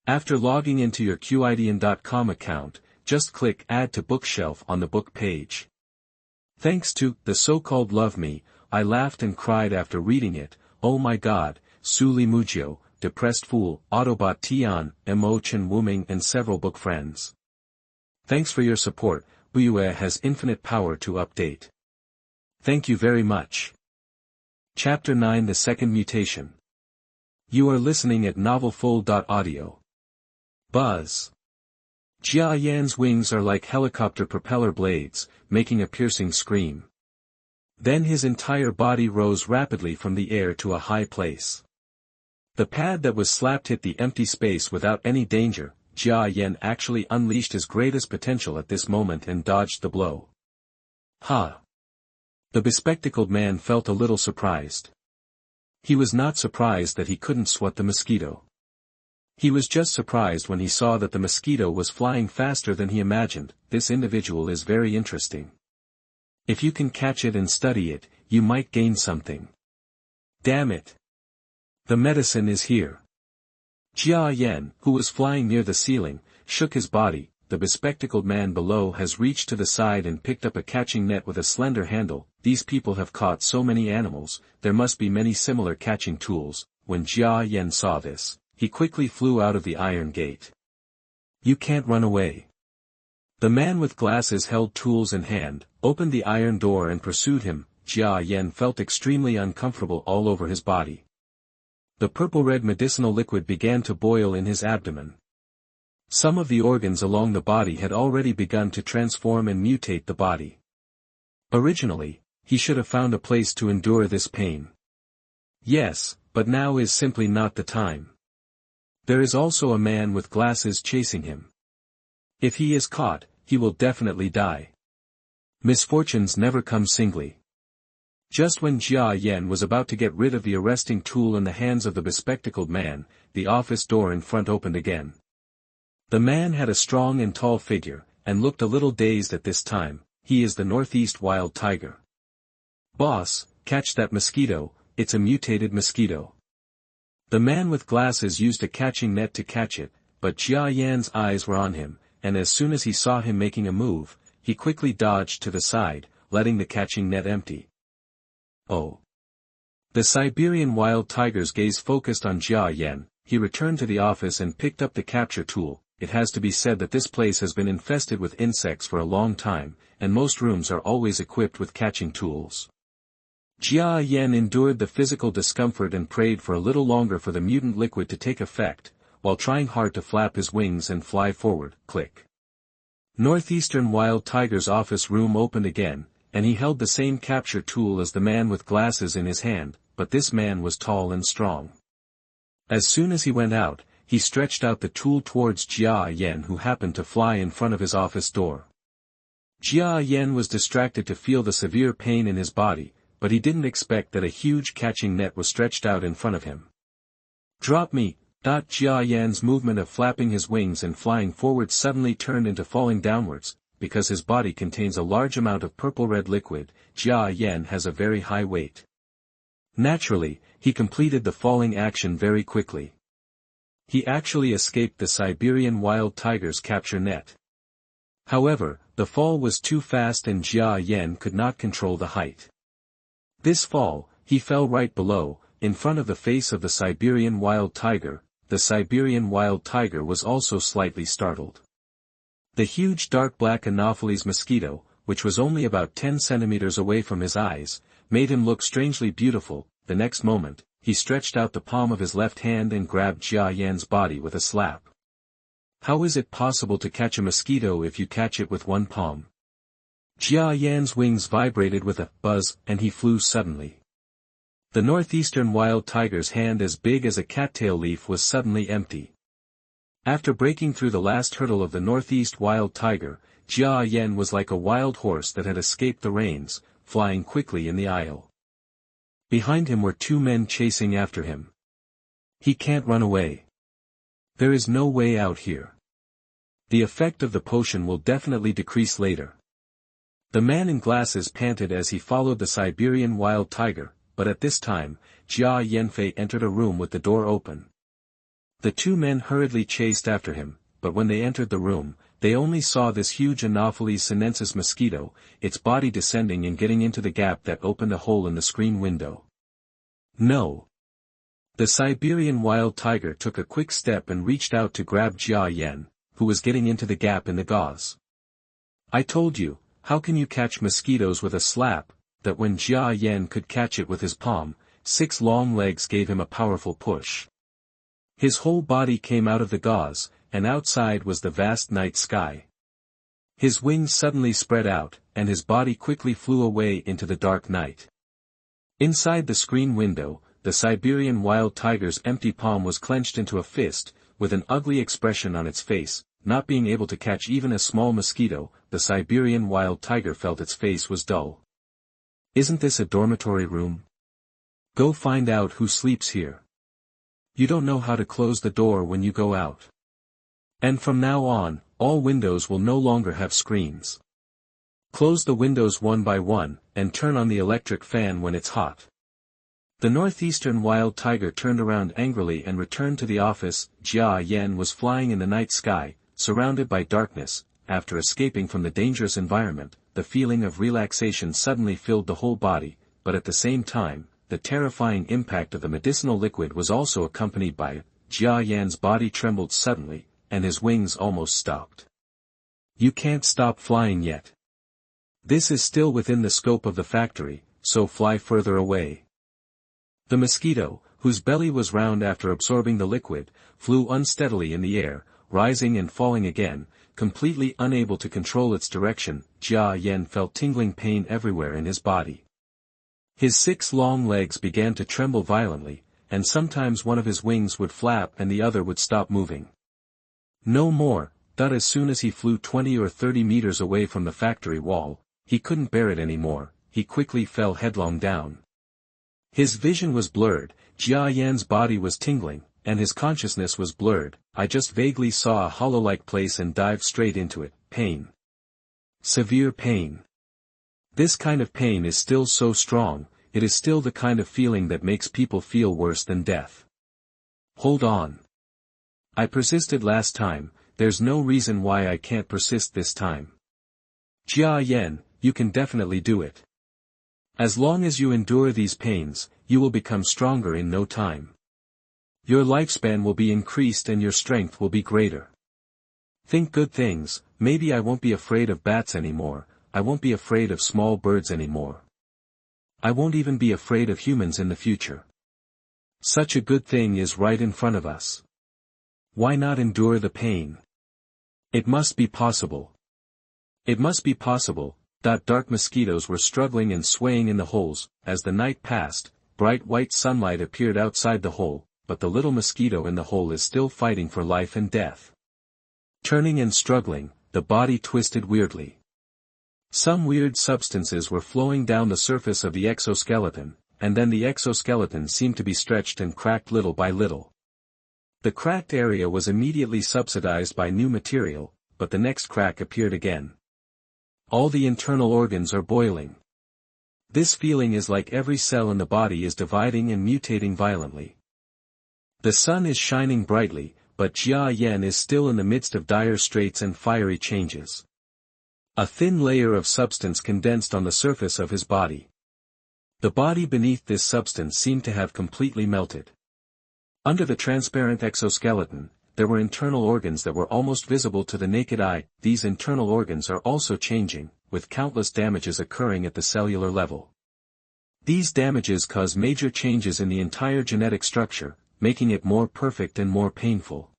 After logging into your QIDN.com account, just click Add to Bookshelf on the book page. Thanks to the so-called Love Me, I laughed and cried after reading it. Oh my god, Su Li Mujio, Depressed Fool, Autobot Tian, Mo Chen Wuming and several book friends. Thanks for your support. Buyue has infinite power to update. Thank you very much. Chapter 9 The Second Mutation. You are listening at novelfull.audio. Buzz. Jia Yan's wings are like helicopter propeller blades, making a piercing scream. Then his entire body rose rapidly from the air to a high place. The pad that was slapped hit the empty space without any danger. Jia Yan actually unleashed his greatest potential at this moment and dodged the blow. Ha! The bespectacled man felt a little surprised. He was not surprised that he couldn't swat the mosquito. He was just surprised when he saw that the mosquito was flying faster than he imagined. This individual is very interesting. If you can catch it and study it, you might gain something. Damn it! The medicine is here. Jia Yan, who was flying near the ceiling, shook his body. The bespectacled man below has reached to the side and picked up a catching net with a slender handle. These people have caught so many animals, there must be many similar catching tools. When Jia Yan saw this, he quickly flew out of the iron gate. You can't run away. The man with glasses held tools in hand, opened the iron door and pursued him. Jia Yan felt extremely uncomfortable all over his body. The purple-red medicinal liquid began to boil in his abdomen. Some of the organs along the body had already begun to transform and mutate the body. Originally, he should have found a place to endure this pain. Yes, but now is simply not the time. There is also a man with glasses chasing him. If he is caught, he will definitely die. Misfortunes never come singly. Just when Jia Yan was about to get rid of the arresting tool in the hands of the bespectacled man, the office door in front opened again. The man had a strong and tall figure, and looked a little dazed at this time. He is the Northeast Wild Tiger. Boss, catch that mosquito, it's a mutated mosquito. The man with glasses used a catching net to catch it, but Jia Yan's eyes were on him, and as soon as he saw him making a move, he quickly dodged to the side, letting the catching net empty. Oh. The Siberian wild tiger's gaze focused on Jia Yan. He returned to the office and picked up the capture tool. It has to be said that this place has been infested with insects for a long time, and most rooms are always equipped with catching tools. Jia Yan endured the physical discomfort and prayed for a little longer for the mutant liquid to take effect, while trying hard to flap his wings and fly forward. Click. Northeastern wild tiger's office room opened again, and he held the same capture tool as the man with glasses in his hand, but this man was tall and strong. As soon as he went out, he stretched out the tool towards Jia Yan, who happened to fly in front of his office door. Jia Yan was distracted to feel the severe pain in his body, but he didn't expect that a huge catching net was stretched out in front of him. Drop me! Jia Yan's movement of flapping his wings and flying forward suddenly turned into falling downwards. Because his body contains a large amount of purple-red liquid, Jia Yan has a very high weight. Naturally, he completed the falling action very quickly. He actually escaped the Siberian wild tiger's capture net. However, the fall was too fast and Jia Yan could not control the height. This fall, he fell right below, in front of the face of the Siberian wild tiger. The Siberian wild tiger was also slightly startled. The huge dark black Anopheles mosquito, which was only about 10 centimeters away from his eyes, made him look strangely beautiful. The next moment, he stretched out the palm of his left hand and grabbed Jia Yan's body with a slap. How is it possible to catch a mosquito if you catch it with one palm? Jia Yan's wings vibrated with a buzz, and he flew suddenly. The northeastern wild tiger's hand as big as a cattail leaf was suddenly empty. After breaking through the last hurdle of the northeast wild tiger, Jia Yan was like a wild horse that had escaped the reins, flying quickly in the aisle. Behind him were two men chasing after him. He can't run away. There is no way out here. The effect of the potion will definitely decrease later. The man in glasses panted as he followed the Siberian wild tiger, but at this time, Jia Yanfei entered a room with the door open. The two men hurriedly chased after him, but when they entered the room, they only saw this huge Anopheles sinensis mosquito, its body descending and getting into the gap that opened a hole in the screen window. No! The Siberian wild tiger took a quick step and reached out to grab Jia Yan, who was getting into the gap in the gauze. I told you, how can you catch mosquitoes with a slap? That when Jia Yan could catch it with his palm, 6 long legs gave him a powerful push. His whole body came out of the gauze, and outside was the vast night sky. His wings suddenly spread out, and his body quickly flew away into the dark night. Inside the screen window, the Siberian wild tiger's empty palm was clenched into a fist, with an ugly expression on its face. Not being able to catch even a small mosquito, the Siberian wild tiger felt its face was dull. Isn't this a dormitory room? Go find out who sleeps here. You don't know how to close the door when you go out. And from now on, all windows will no longer have screens. Close the windows one by one, and turn on the electric fan when it's hot. The northeastern wild tiger turned around angrily and returned to the office. Jia Yan was flying in the night sky, surrounded by darkness. After escaping from the dangerous environment, the feeling of relaxation suddenly filled the whole body, but at the same time, the terrifying impact of the medicinal liquid was also accompanied by it. Jia Yan's body trembled suddenly, and his wings almost stopped. You can't stop flying yet. This is still within the scope of the factory, so fly further away. The mosquito, whose belly was round after absorbing the liquid, flew unsteadily in the air, rising and falling again, completely unable to control its direction. Jia Yan felt tingling pain everywhere in his body. His 6 long legs began to tremble violently, and sometimes one of his wings would flap and the other would stop moving. No more, that as soon as he flew 20 or 30 meters away from the factory wall, he couldn't bear it anymore. He quickly fell headlong down. His vision was blurred, Jia Yan's body was tingling, and his consciousness was blurred. I just vaguely saw a hollow-like place and dived straight into it. Pain. Severe pain. This kind of pain is still so strong, it is still the kind of feeling that makes people feel worse than death. Hold on. I persisted last time, there's no reason why I can't persist this time. Jia Yan, you can definitely do it. As long as you endure these pains, you will become stronger in no time. Your lifespan will be increased and your strength will be greater. Think good things, maybe I won't be afraid of bats anymore, I won't be afraid of small birds anymore. I won't even be afraid of humans in the future. Such a good thing is right in front of us. Why not endure the pain? It must be possible. It must be possible. Dark mosquitoes were struggling and swaying in the holes. As the night passed, bright white sunlight appeared outside the hole, but the little mosquito in the hole is still fighting for life and death. Turning and struggling, the body twisted weirdly. Some weird substances were flowing down the surface of the exoskeleton, and then the exoskeleton seemed to be stretched and cracked little by little. The cracked area was immediately subsidized by new material, but the next crack appeared again. All the internal organs are boiling. This feeling is like every cell in the body is dividing and mutating violently. The sun is shining brightly, but Jia Yan is still in the midst of dire straits and fiery changes. A thin layer of substance condensed on the surface of his body. The body beneath this substance seemed to have completely melted. Under the transparent exoskeleton, there were internal organs that were almost visible to the naked eye. These internal organs are also changing, with countless damages occurring at the cellular level. These damages cause major changes in the entire genetic structure, making it more perfect and more painful.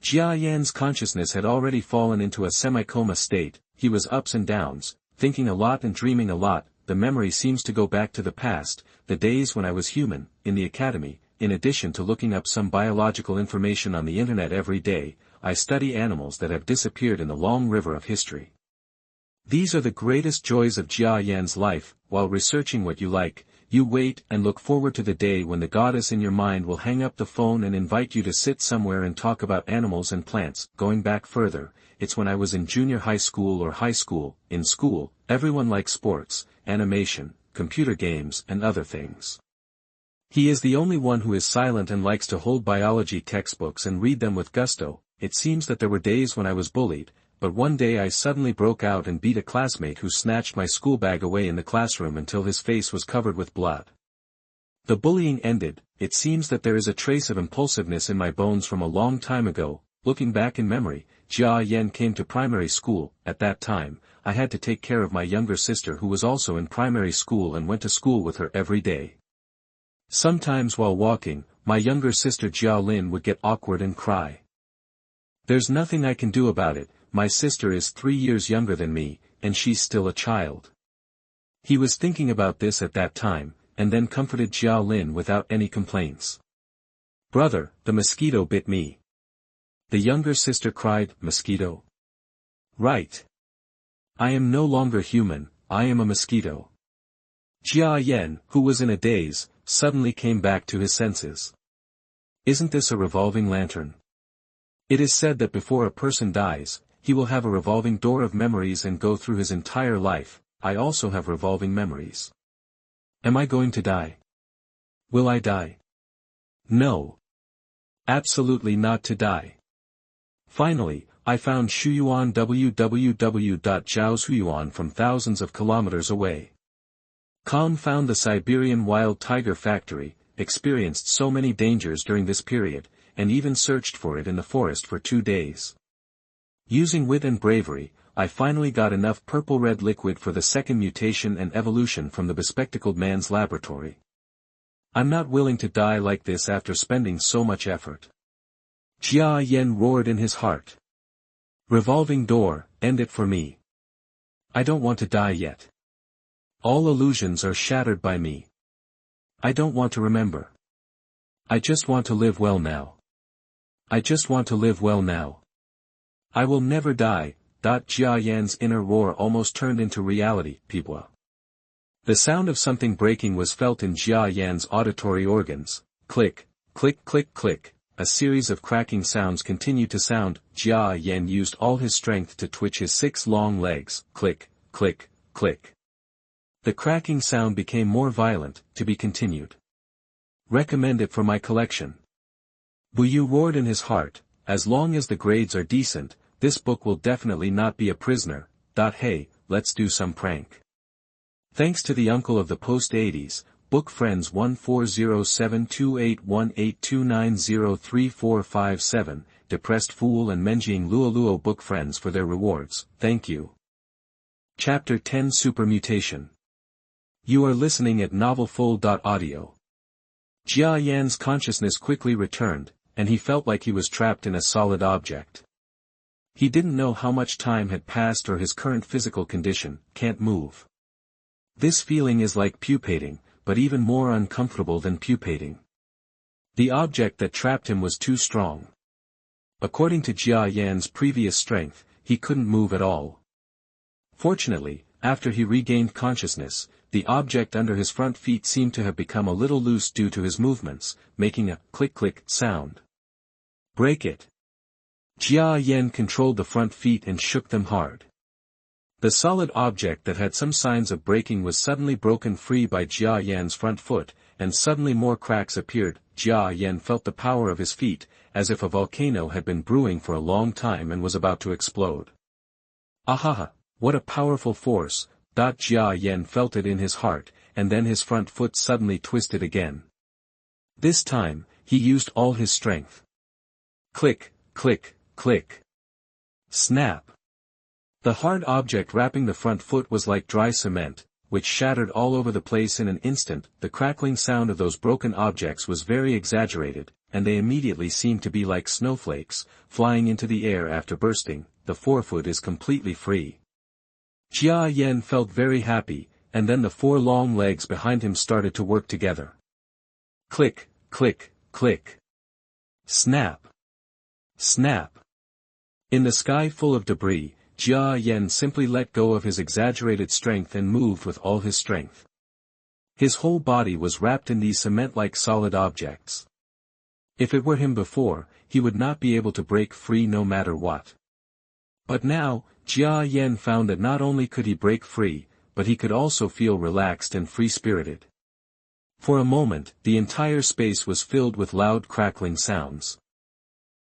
Jia Yan's consciousness had already fallen into a semi-coma state. He was ups and downs, thinking a lot and dreaming a lot. The memory seems to go back to the past, the days when I was human, in the academy. In addition to looking up some biological information on the internet every day, I study animals that have disappeared in the long river of history. These are the greatest joys of Jia Yan's life. While researching what you like, you wait and look forward to the day when the goddess in your mind will hang up the phone and invite you to sit somewhere and talk about animals and plants. Going back further, it's when I was in junior high school or high school. In school, everyone likes sports, animation, computer games and other things. He is the only one who is silent and likes to hold biology textbooks and read them with gusto. It seems that there were days when I was bullied, but one day I suddenly broke out and beat a classmate who snatched my school bag away in the classroom until his face was covered with blood. The bullying ended. It seems that there is a trace of impulsiveness in my bones from a long time ago. Looking back in memory, Jia Yan came to primary school. At that time, I had to take care of my younger sister who was also in primary school and went to school with her every day. Sometimes while walking, my younger sister Jia Lin would get awkward and cry. There's nothing I can do about it. My sister is 3 years younger than me, and she's still a child. He was thinking about this at that time, and then comforted Jia Lin without any complaints. Brother, the mosquito bit me. The younger sister cried, Mosquito? Right. I am no longer human, I am a mosquito. Jia Yan, who was in a daze, suddenly came back to his senses. Isn't this a revolving lantern? It is said that before a person dies, he will have a revolving door of memories and go through his entire life. I also have revolving memories. Am I going to die? Will I die? No. Absolutely not to die. Finally, I found Shuyuan www.Zhaoshuyuan from thousands of kilometers away. Khan found the Siberian wild tiger factory, experienced so many dangers during this period, and even searched for it in the forest for 2 days. Using wit and bravery, I finally got enough purple-red liquid for the second mutation and evolution from the bespectacled man's laboratory. I'm not willing to die like this after spending so much effort. Jia Yan roared in his heart. Revolving door, end it for me. I don't want to die yet. All illusions are shattered by me. I don't want to remember. I just want to live well now. I just want to live well now. I will never die. Jia Yan's inner roar almost turned into reality. Pibwa. The sound of something breaking was felt in Jia Yan's auditory organs. Click, click, click, click. A series of cracking sounds continued to sound. Jia Yan used all his strength to twitch his 6 long legs. Click, click, click. The cracking sound became more violent, to be continued. Recommend it for my collection. Buyu roared in his heart, as long as the grades are decent, this book will definitely not be a prisoner. Hey, let's do some prank. Thanks to the uncle of the post-80s, book friends 1407281829034457, Depressed Fool and Menjing Luoluo book friends for their rewards, thank you. Chapter 10 Supermutation. You are listening at novelfull.audio. Jia Yan's consciousness quickly returned, and he felt like he was trapped in a solid object. He didn't know how much time had passed or his current physical condition, can't move. This feeling is like pupating, but even more uncomfortable than pupating. The object that trapped him was too strong. According to Jia Yan's previous strength, he couldn't move at all. Fortunately, after he regained consciousness, the object under his front feet seemed to have become a little loose due to his movements, making a click-click sound. Break it. Jia Yan controlled the front feet and shook them hard. The solid object that had some signs of breaking was suddenly broken free by Jia Yan's front foot, and suddenly more cracks appeared. Jia Yan felt the power of his feet, as if a volcano had been brewing for a long time and was about to explode. Ahaha, what a powerful force, Jia Yan felt it in his heart, and then his front foot suddenly twisted again. This time, he used all his strength. Click, click, click. Snap. The hard object wrapping the front foot was like dry cement, which shattered all over the place in an instant. The crackling sound of those broken objects was very exaggerated, and they immediately seemed to be like snowflakes, flying into the air after bursting. The forefoot is completely free. Jia Yan felt very happy, and then the four long legs behind him started to work together. Click, click, click. Snap. Snap. In the sky full of debris, Jia Yan simply let go of his exaggerated strength and moved with all his strength. His whole body was wrapped in these cement-like solid objects. If it were him before, he would not be able to break free no matter what. But now, Jia Yan found that not only could he break free, but he could also feel relaxed and free-spirited. For a moment, the entire space was filled with loud crackling sounds.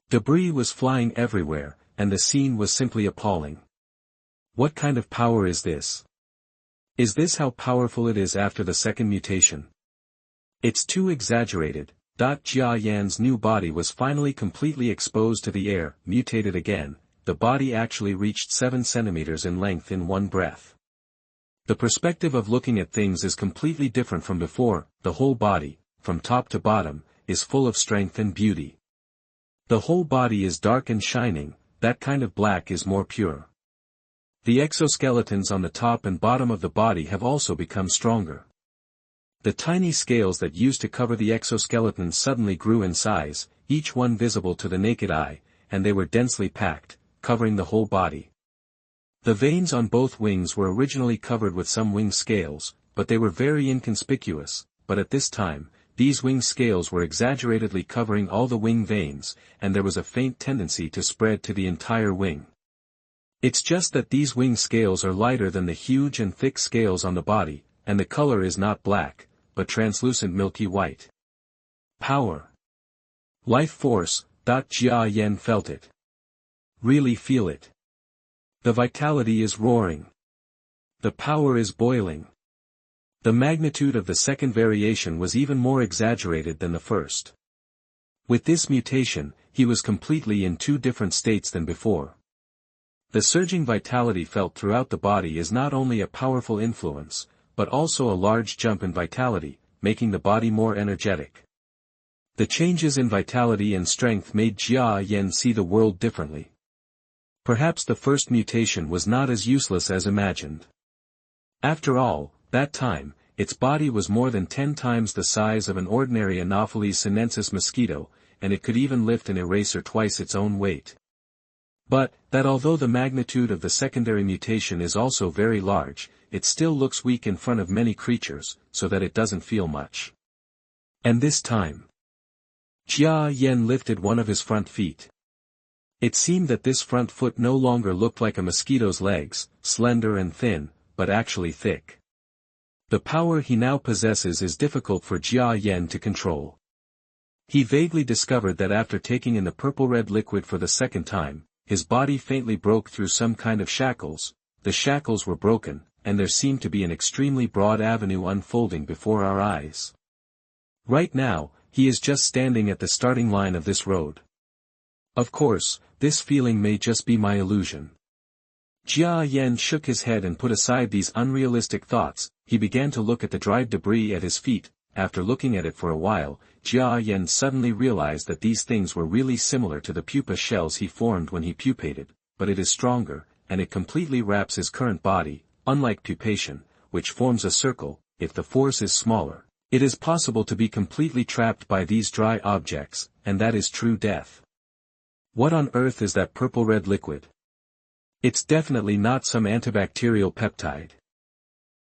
Debris was flying everywhere, and the scene was simply appalling. What kind of power is this? Is this how powerful it is after the second mutation? It's too exaggerated. Jia Yan's new body was finally completely exposed to the air, mutated again. The body actually reached 7 centimeters in length in one breath. The perspective of looking at things is completely different from before. The whole body, from top to bottom, is full of strength and beauty. The whole body is dark and shining, that kind of black is more pure. The exoskeletons on the top and bottom of the body have also become stronger. The tiny scales that used to cover the exoskeleton suddenly grew in size, each one visible to the naked eye, and they were densely packed, covering the whole body. The veins on both wings were originally covered with some wing scales, but they were very inconspicuous, but at this time, these wing scales were exaggeratedly covering all the wing veins, and there was a faint tendency to spread to the entire wing. It's just that these wing scales are lighter than the huge and thick scales on the body, and the color is not black, but translucent milky white. Power. Life force. Jia Yan felt it. Really feel it. The vitality is roaring. The power is boiling. The magnitude of the second variation was even more exaggerated than the first. With this mutation, he was completely in two different states than before. The surging vitality felt throughout the body is not only a powerful influence, but also a large jump in vitality, making the body more energetic. The changes in vitality and strength made Jia Yan see the world differently. Perhaps the first mutation was not as useless as imagined. After all, that time, its body was more than 10 times the size of an ordinary Anopheles sinensis mosquito, and it could even lift an eraser twice its own weight. But, that although the magnitude of the secondary mutation is also very large, it still looks weak in front of many creatures, so that it doesn't feel much. And this time, Jia Yan lifted one of his front feet. It seemed that this front foot no longer looked like a mosquito's legs, slender and thin, but actually thick. The power he now possesses is difficult for Jia Yan to control. He vaguely discovered that after taking in the purple-red liquid for the second time, his body faintly broke through some kind of shackles. The shackles were broken, and there seemed to be an extremely broad avenue unfolding before our eyes. Right now, he is just standing at the starting line of this road. Of course, this feeling may just be my illusion. Jia Yan shook his head and put aside these unrealistic thoughts. He began to look at the dried debris at his feet. After looking at it for a while, Jia Yan suddenly realized that these things were really similar to the pupa shells he formed when he pupated, but it is stronger, and it completely wraps his current body. Unlike pupation, which forms a circle, if the force is smaller, it is possible to be completely trapped by these dry objects, and that is true death. What on earth is that purple-red liquid? It's definitely not some antibacterial peptide.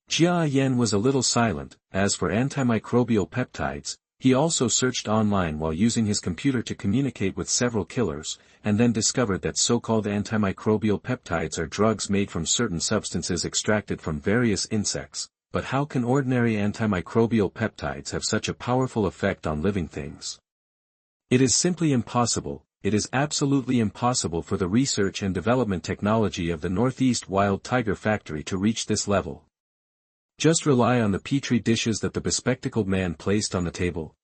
Jia Yan was a little silent. As for antimicrobial peptides, he also searched online while using his computer to communicate with several killers, and then discovered that so-called antimicrobial peptides are drugs made from certain substances extracted from various insects. But how can ordinary antimicrobial peptides have such a powerful effect on living things? It is simply impossible. It is absolutely impossible for the research and development technology of the Northeast Wild Tiger Factory to reach this level. Just rely on the petri dishes that the bespectacled man placed on the table.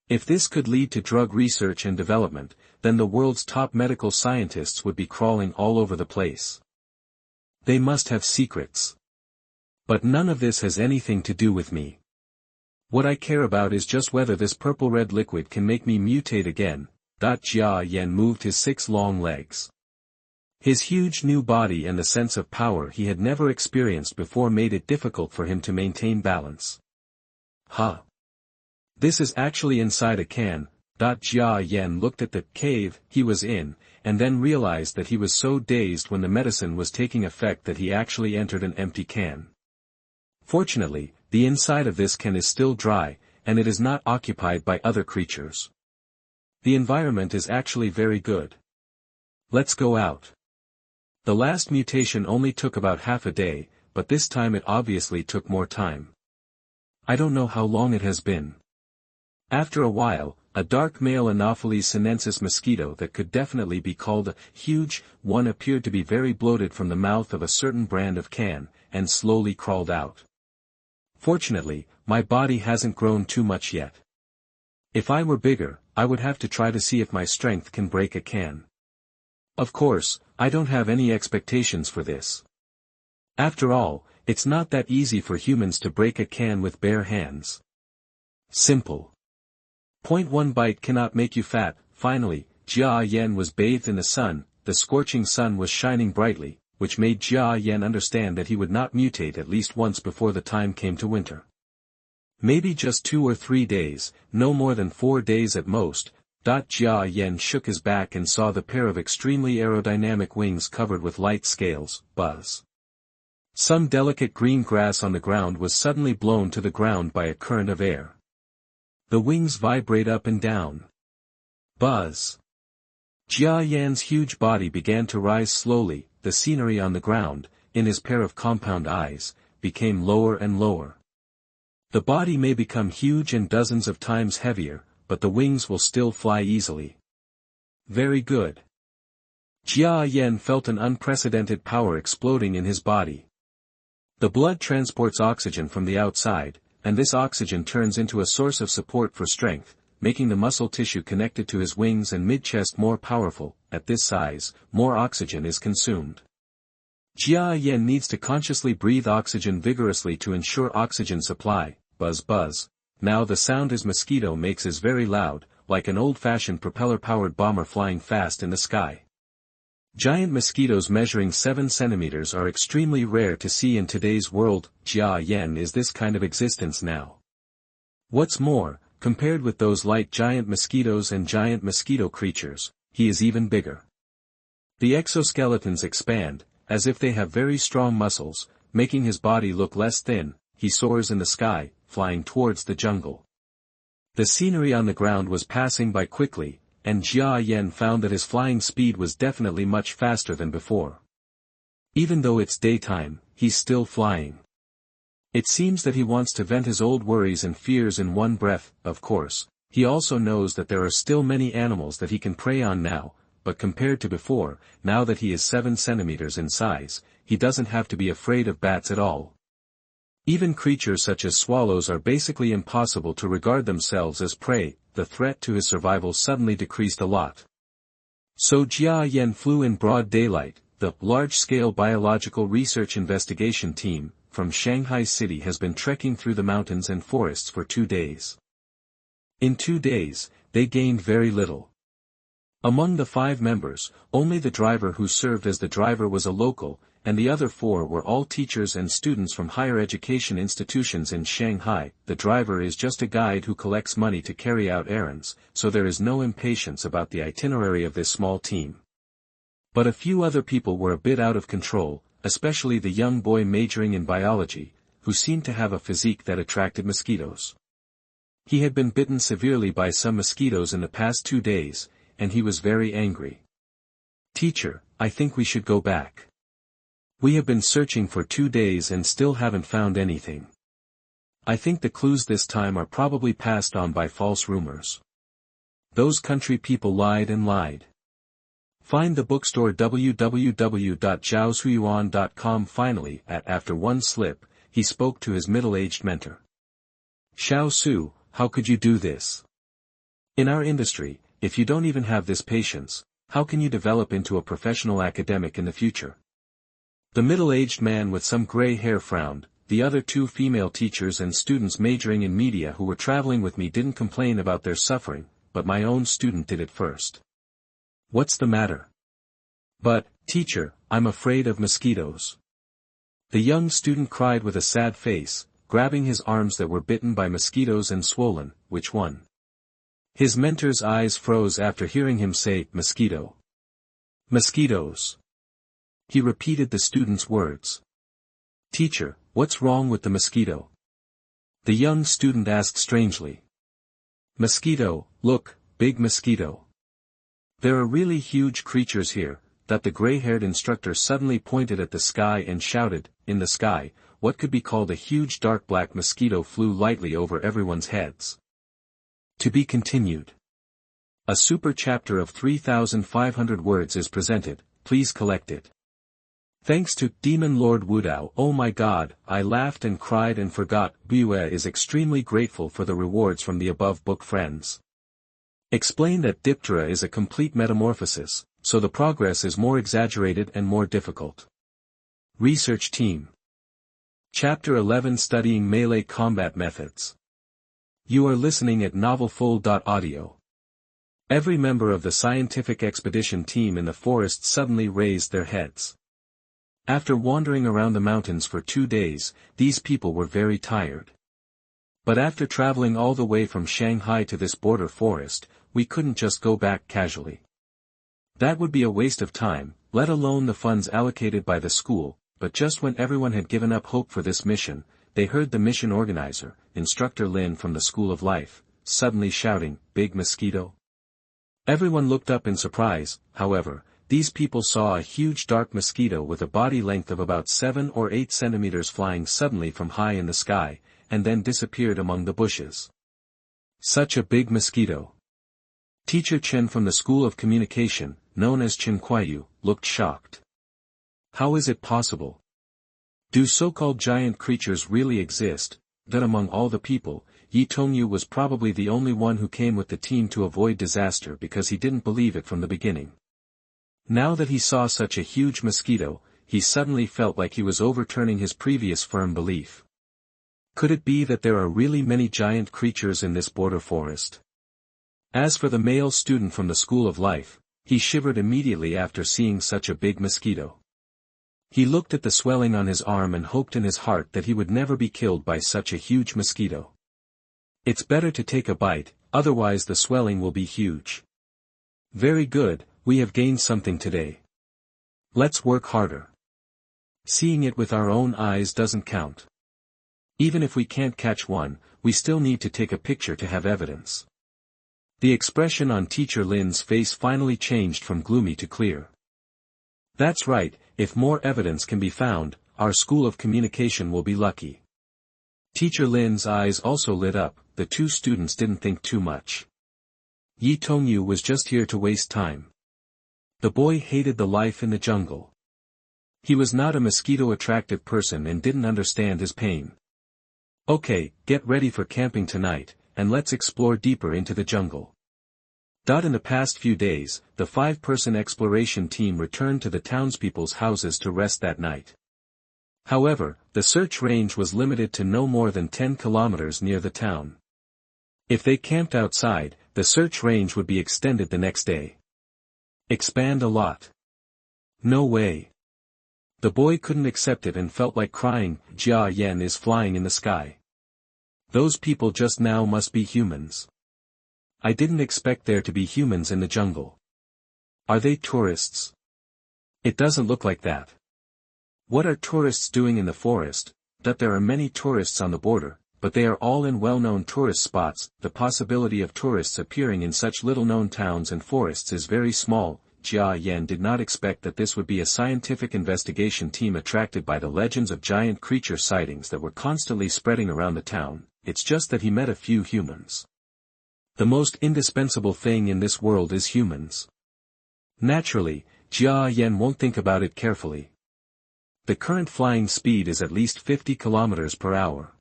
If this could lead to drug research and development, then the world's top medical scientists would be crawling all over the place. They must have secrets. But none of this has anything to do with me. What I care about is just whether this purple-red liquid can make me mutate again. Jia Yan moved his 6 long legs. His huge new body and the sense of power he had never experienced before made it difficult for him to maintain balance. Huh. This is actually inside a can. Jia Yan looked at the cave he was in, and then realized that he was so dazed when the medicine was taking effect that he actually entered an empty can. Fortunately, the inside of this can is still dry, and it is not occupied by other creatures. The environment is actually very good. Let's go out. The last mutation only took about half a day, but this time it obviously took more time. I don't know how long it has been. After a while, a dark male Anopheles sinensis mosquito that could definitely be called a huge one appeared to be very bloated from the mouth of a certain brand of can, and slowly crawled out. Fortunately, my body hasn't grown too much yet. If I were bigger, I would have to try to see if my strength can break a can. Of course, I don't have any expectations for this. After all, it's not that easy for humans to break a can with bare hands. Simple. 1 bite cannot make you fat. Finally, Jia Yan was bathed in the sun. The scorching sun was shining brightly, which made Jia Yan understand that he would not mutate at least once before the time came to winter. Maybe just 2 or 3 days, no more than 4 days at most. Jia Yan shook his back and saw the pair of extremely aerodynamic wings covered with light scales. Buzz. Some delicate green grass on the ground was suddenly blown to the ground by a current of air. The wings vibrate up and down. Buzz. Jia Yan's huge body began to rise slowly. The scenery on the ground, in his pair of compound eyes, became lower and lower. The body may become huge and dozens of times heavier, but the wings will still fly easily. Very good. Jia Yan felt an unprecedented power exploding in his body. The blood transports oxygen from the outside, and this oxygen turns into a source of support for strength, making the muscle tissue connected to his wings and mid-chest more powerful. At this size, more oxygen is consumed. Jia Yan needs to consciously breathe oxygen vigorously to ensure oxygen supply. Buzz buzz. Now the sound his mosquito makes is very loud, like an old-fashioned propeller-powered bomber flying fast in the sky. Giant mosquitoes measuring 7 centimeters are extremely rare to see in today's world. Jia Yan is this kind of existence now. What's more, compared with those light giant mosquitoes and giant mosquito creatures, he is even bigger. The exoskeletons expand, as if they have very strong muscles, making his body look less thin. He soars in the sky, flying towards the jungle. The scenery on the ground was passing by quickly, and Jia Yan found that his flying speed was definitely much faster than before. Even though it's daytime, he's still flying. It seems that he wants to vent his old worries and fears in one breath. Of course, he also knows that there are still many animals that he can prey on now, but compared to before, now that he is 7 centimeters in size, he doesn't have to be afraid of bats at all. Even creatures such as swallows are basically impossible to regard themselves as prey. The threat to his survival suddenly decreased a lot. So Jia Yen flew in broad daylight. The large-scale biological research investigation team from Shanghai City has been trekking through the mountains and forests for 2 days. In 2 days, they gained very little. Among the 5 members, only the driver who served as the driver was a local, and the other 4 were all teachers and students from higher education institutions in Shanghai. The driver is just a guide who collects money to carry out errands, so there is no impatience about the itinerary of this small team. But a few other people were a bit out of control, especially the young boy majoring in biology, who seemed to have a physique that attracted mosquitoes. He had been bitten severely by some mosquitoes in the past 2 days, and he was very angry. "Teacher, I think we should go back. We have been searching for 2 days and still haven't found anything. I think the clues this time are probably passed on by false rumors. Those country people lied and lied. Find the bookstore www.zhaoshuyuan.com." Finally, after one slip, he spoke to his middle-aged mentor. "Xiao Su, how could you do this? In our industry, if you don't even have this patience, how can you develop into a professional academic in the future?" The middle-aged man with some gray hair frowned. The other 2 female teachers and students majoring in media who were traveling with me didn't complain about their suffering, but my own student did it first. "What's the matter?" "But, teacher, I'm afraid of mosquitoes." The young student cried with a sad face, grabbing his arms that were bitten by mosquitoes and swollen. "Which one?" His mentor's eyes froze after hearing him say, "Mosquito." "Mosquitoes." He repeated the student's words. "Teacher, what's wrong with the mosquito?" The young student asked strangely. "Mosquito, look, big mosquito. There are really huge creatures here." That the gray-haired instructor suddenly pointed at the sky and shouted. In the sky, what could be called a huge dark black mosquito flew lightly over everyone's heads. To be continued. A super chapter of 3,500 words is presented, please collect it. Thanks to Demon Lord Wudao. Oh my god, I laughed and cried and forgot. Bue is extremely grateful for the rewards from the above book friends. Explain that Diptera is a complete metamorphosis, so the progress is more exaggerated and more difficult. Research Team. Chapter 11 Studying Melee Combat Methods. You are listening at novelfull.audio. Every member of the scientific expedition team in the forest suddenly raised their heads. After wandering around the mountains for 2 days, these people were very tired. But after traveling all the way from Shanghai to this border forest, we couldn't just go back casually. That would be a waste of time, let alone the funds allocated by the school. But just when everyone had given up hope for this mission, they heard the mission organizer, Instructor Lin from the School of Life, suddenly shouting, "Big mosquito." Everyone looked up in surprise. However, these people saw a huge dark mosquito with a body length of about 7 or 8 centimeters flying suddenly from high in the sky, and then disappeared among the bushes. Such a big mosquito. Teacher Chen from the School of Communication, known as Chen Kuaiyu, looked shocked. How is it possible? Do so-called giant creatures really exist? That among all the people, Yi Tongyu was probably the only one who came with the team to avoid disaster because he didn't believe it from the beginning. Now that he saw such a huge mosquito, he suddenly felt like he was overturning his previous firm belief. Could it be that there are really many giant creatures in this border forest? As for the male student from the School of Life, he shivered immediately after seeing such a big mosquito. He looked at the swelling on his arm and hoped in his heart that he would never be killed by such a huge mosquito. It's better to take a bite, otherwise the swelling will be huge. Very good, we have gained something today. Let's work harder. Seeing it with our own eyes doesn't count. Even if we can't catch one, we still need to take a picture to have evidence. The expression on Teacher Lin's face finally changed from gloomy to clear. That's right, if more evidence can be found, our School of Communication will be lucky. Teacher Lin's eyes also lit up. The two students didn't think too much. Yi Tongyu was just here to waste time. The boy hated the life in the jungle. He was not a mosquito-attractive person and didn't understand his pain. Okay, get ready for camping tonight, and let's explore deeper into the jungle. In the past few days, the 5-person exploration team returned to the townspeople's houses to rest that night. However, the search range was limited to no more than 10 kilometers near the town. If they camped outside, the search range would be extended the next day. Expand a lot. No way. The boy couldn't accept it and felt like crying. Jia Yan is flying in the sky. Those people just now must be humans. I didn't expect there to be humans in the jungle. Are they tourists? It doesn't look like that. What are tourists doing in the forest? There are many tourists on the border, but they are all in well-known tourist spots. The possibility of tourists appearing in such little-known towns and forests is very small. Jia Yan did not expect that this would be a scientific investigation team attracted by the legends of giant creature sightings that were constantly spreading around the town. It's just that he met a few humans. The most indispensable thing in this world is humans. Naturally, Jia Yan won't think about it carefully. The current flying speed is at least 50 kilometers per hour.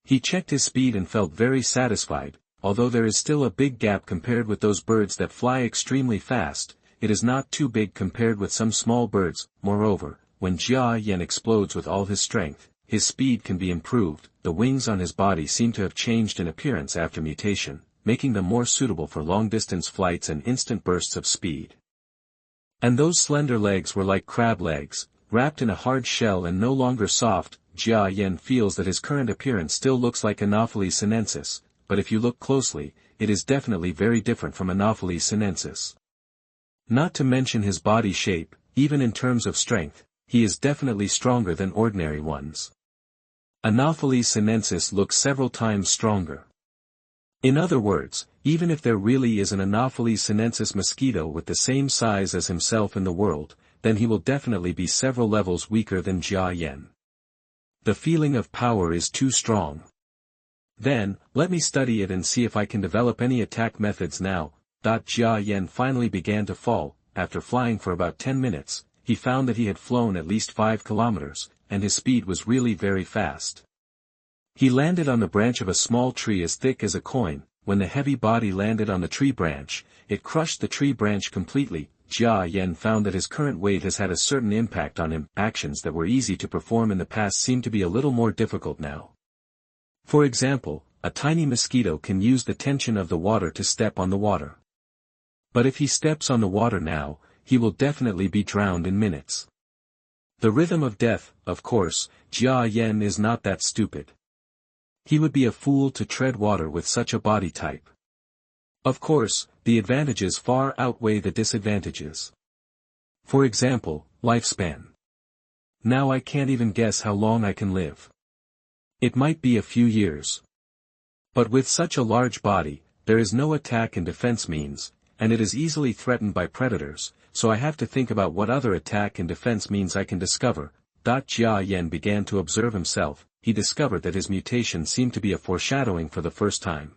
He checked his speed and felt very satisfied. Although there is still a big gap compared with those birds that fly extremely fast, it is not too big compared with some small birds. Moreover, when Jia Yan explodes with all his strength, his speed can be improved. The wings on his body seem to have changed in appearance after mutation, making them more suitable for long-distance flights and instant bursts of speed. And those slender legs were like crab legs, wrapped in a hard shell and no longer soft. Jia Yan feels that his current appearance still looks like Anopheles sinensis, but if you look closely, it is definitely very different from Anopheles sinensis. Not to mention his body shape, even in terms of strength, he is definitely stronger than ordinary ones. Anopheles sinensis looks several times stronger. In other words, even if there really is an Anopheles sinensis mosquito with the same size as himself in the world, then he will definitely be several levels weaker than Jia Yan. The feeling of power is too strong. Then, let me study it and see if I can develop any attack methods now. Jia Yan finally began to fall. After flying for about 10 minutes, he found that he had flown at least 5 kilometers, and his speed was really very fast. He landed on the branch of a small tree as thick as a coin. When the heavy body landed on the tree branch, it crushed the tree branch completely. Jia Yan found that his current weight has had a certain impact on him. Actions that were easy to perform in the past seem to be a little more difficult now. For example, a tiny mosquito can use the tension of the water to step on the water. But if he steps on the water now, he will definitely be drowned in minutes. The rhythm of death, of course. Jia Yan is not that stupid. He would be a fool to tread water with such a body type. Of course, the advantages far outweigh the disadvantages. For example, lifespan. Now I can't even guess how long I can live. It might be a few years. But with such a large body, there is no attack and defense means, and it is easily threatened by predators, so I have to think about what other attack and defense means I can discover. Jia Yan began to observe himself. He discovered that his mutation seemed to be a foreshadowing for the first time.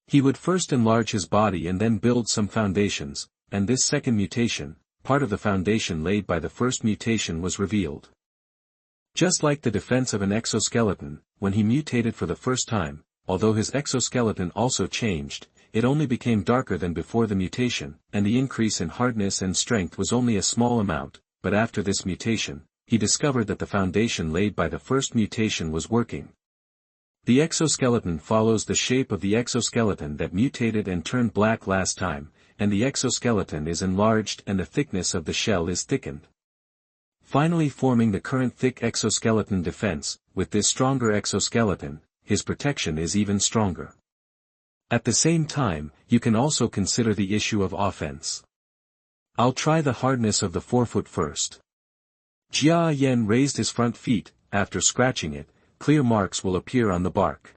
He would first enlarge his body and then build some foundations, and this second mutation, part of the foundation laid by the first mutation, was revealed. Just like the defense of an exoskeleton, when he mutated for the first time, although his exoskeleton also changed, it only became darker than before the mutation, and the increase in hardness and strength was only a small amount. But after this mutation, he discovered that the foundation laid by the first mutation was working. The exoskeleton follows the shape of the exoskeleton that mutated and turned black last time, and the exoskeleton is enlarged and the thickness of the shell is thickened, finally forming the current thick exoskeleton defense. With this stronger exoskeleton, his protection is even stronger. At the same time, you can also consider the issue of offense. I'll try the hardness of the forefoot first. Jia Yan raised his front feet. After scratching it, clear marks will appear on the bark.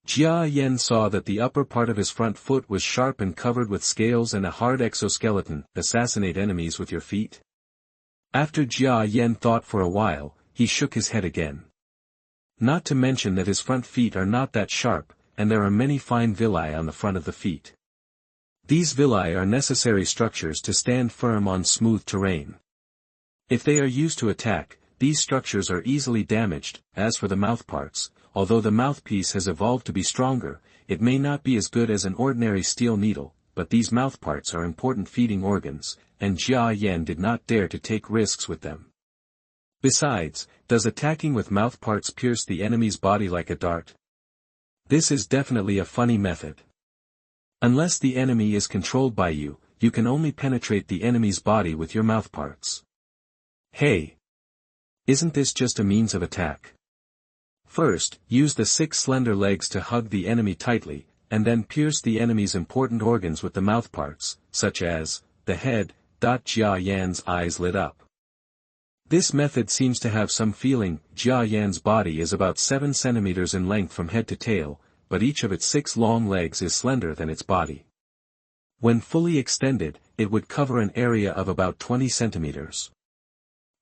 Jia Yan saw that the upper part of his front foot was sharp and covered with scales and a hard exoskeleton. Assassinate enemies with your feet? After Jia Yan thought for a while, he shook his head again. Not to mention that his front feet are not that sharp, and there are many fine villi on the front of the feet. These villi are necessary structures to stand firm on smooth terrain. If they are used to attack, these structures are easily damaged. As for the mouthparts, although the mouthpiece has evolved to be stronger, it may not be as good as an ordinary steel needle, but these mouthparts are important feeding organs, and Jia Yan did not dare to take risks with them. Besides, does attacking with mouthparts pierce the enemy's body like a dart? This is definitely a funny method. Unless the enemy is controlled by you, you can only penetrate the enemy's body with your mouthparts. Hey! Isn't this just a means of attack? First, use the 6 slender legs to hug the enemy tightly, and then pierce the enemy's important organs with the mouthparts, such as the head. Jia Yan's eyes lit up. This method seems to have some feeling. Jia Yan's body is about 7 centimeters in length from head to tail, but each of its 6 long legs is slender than its body. When fully extended, it would cover an area of about 20 centimeters.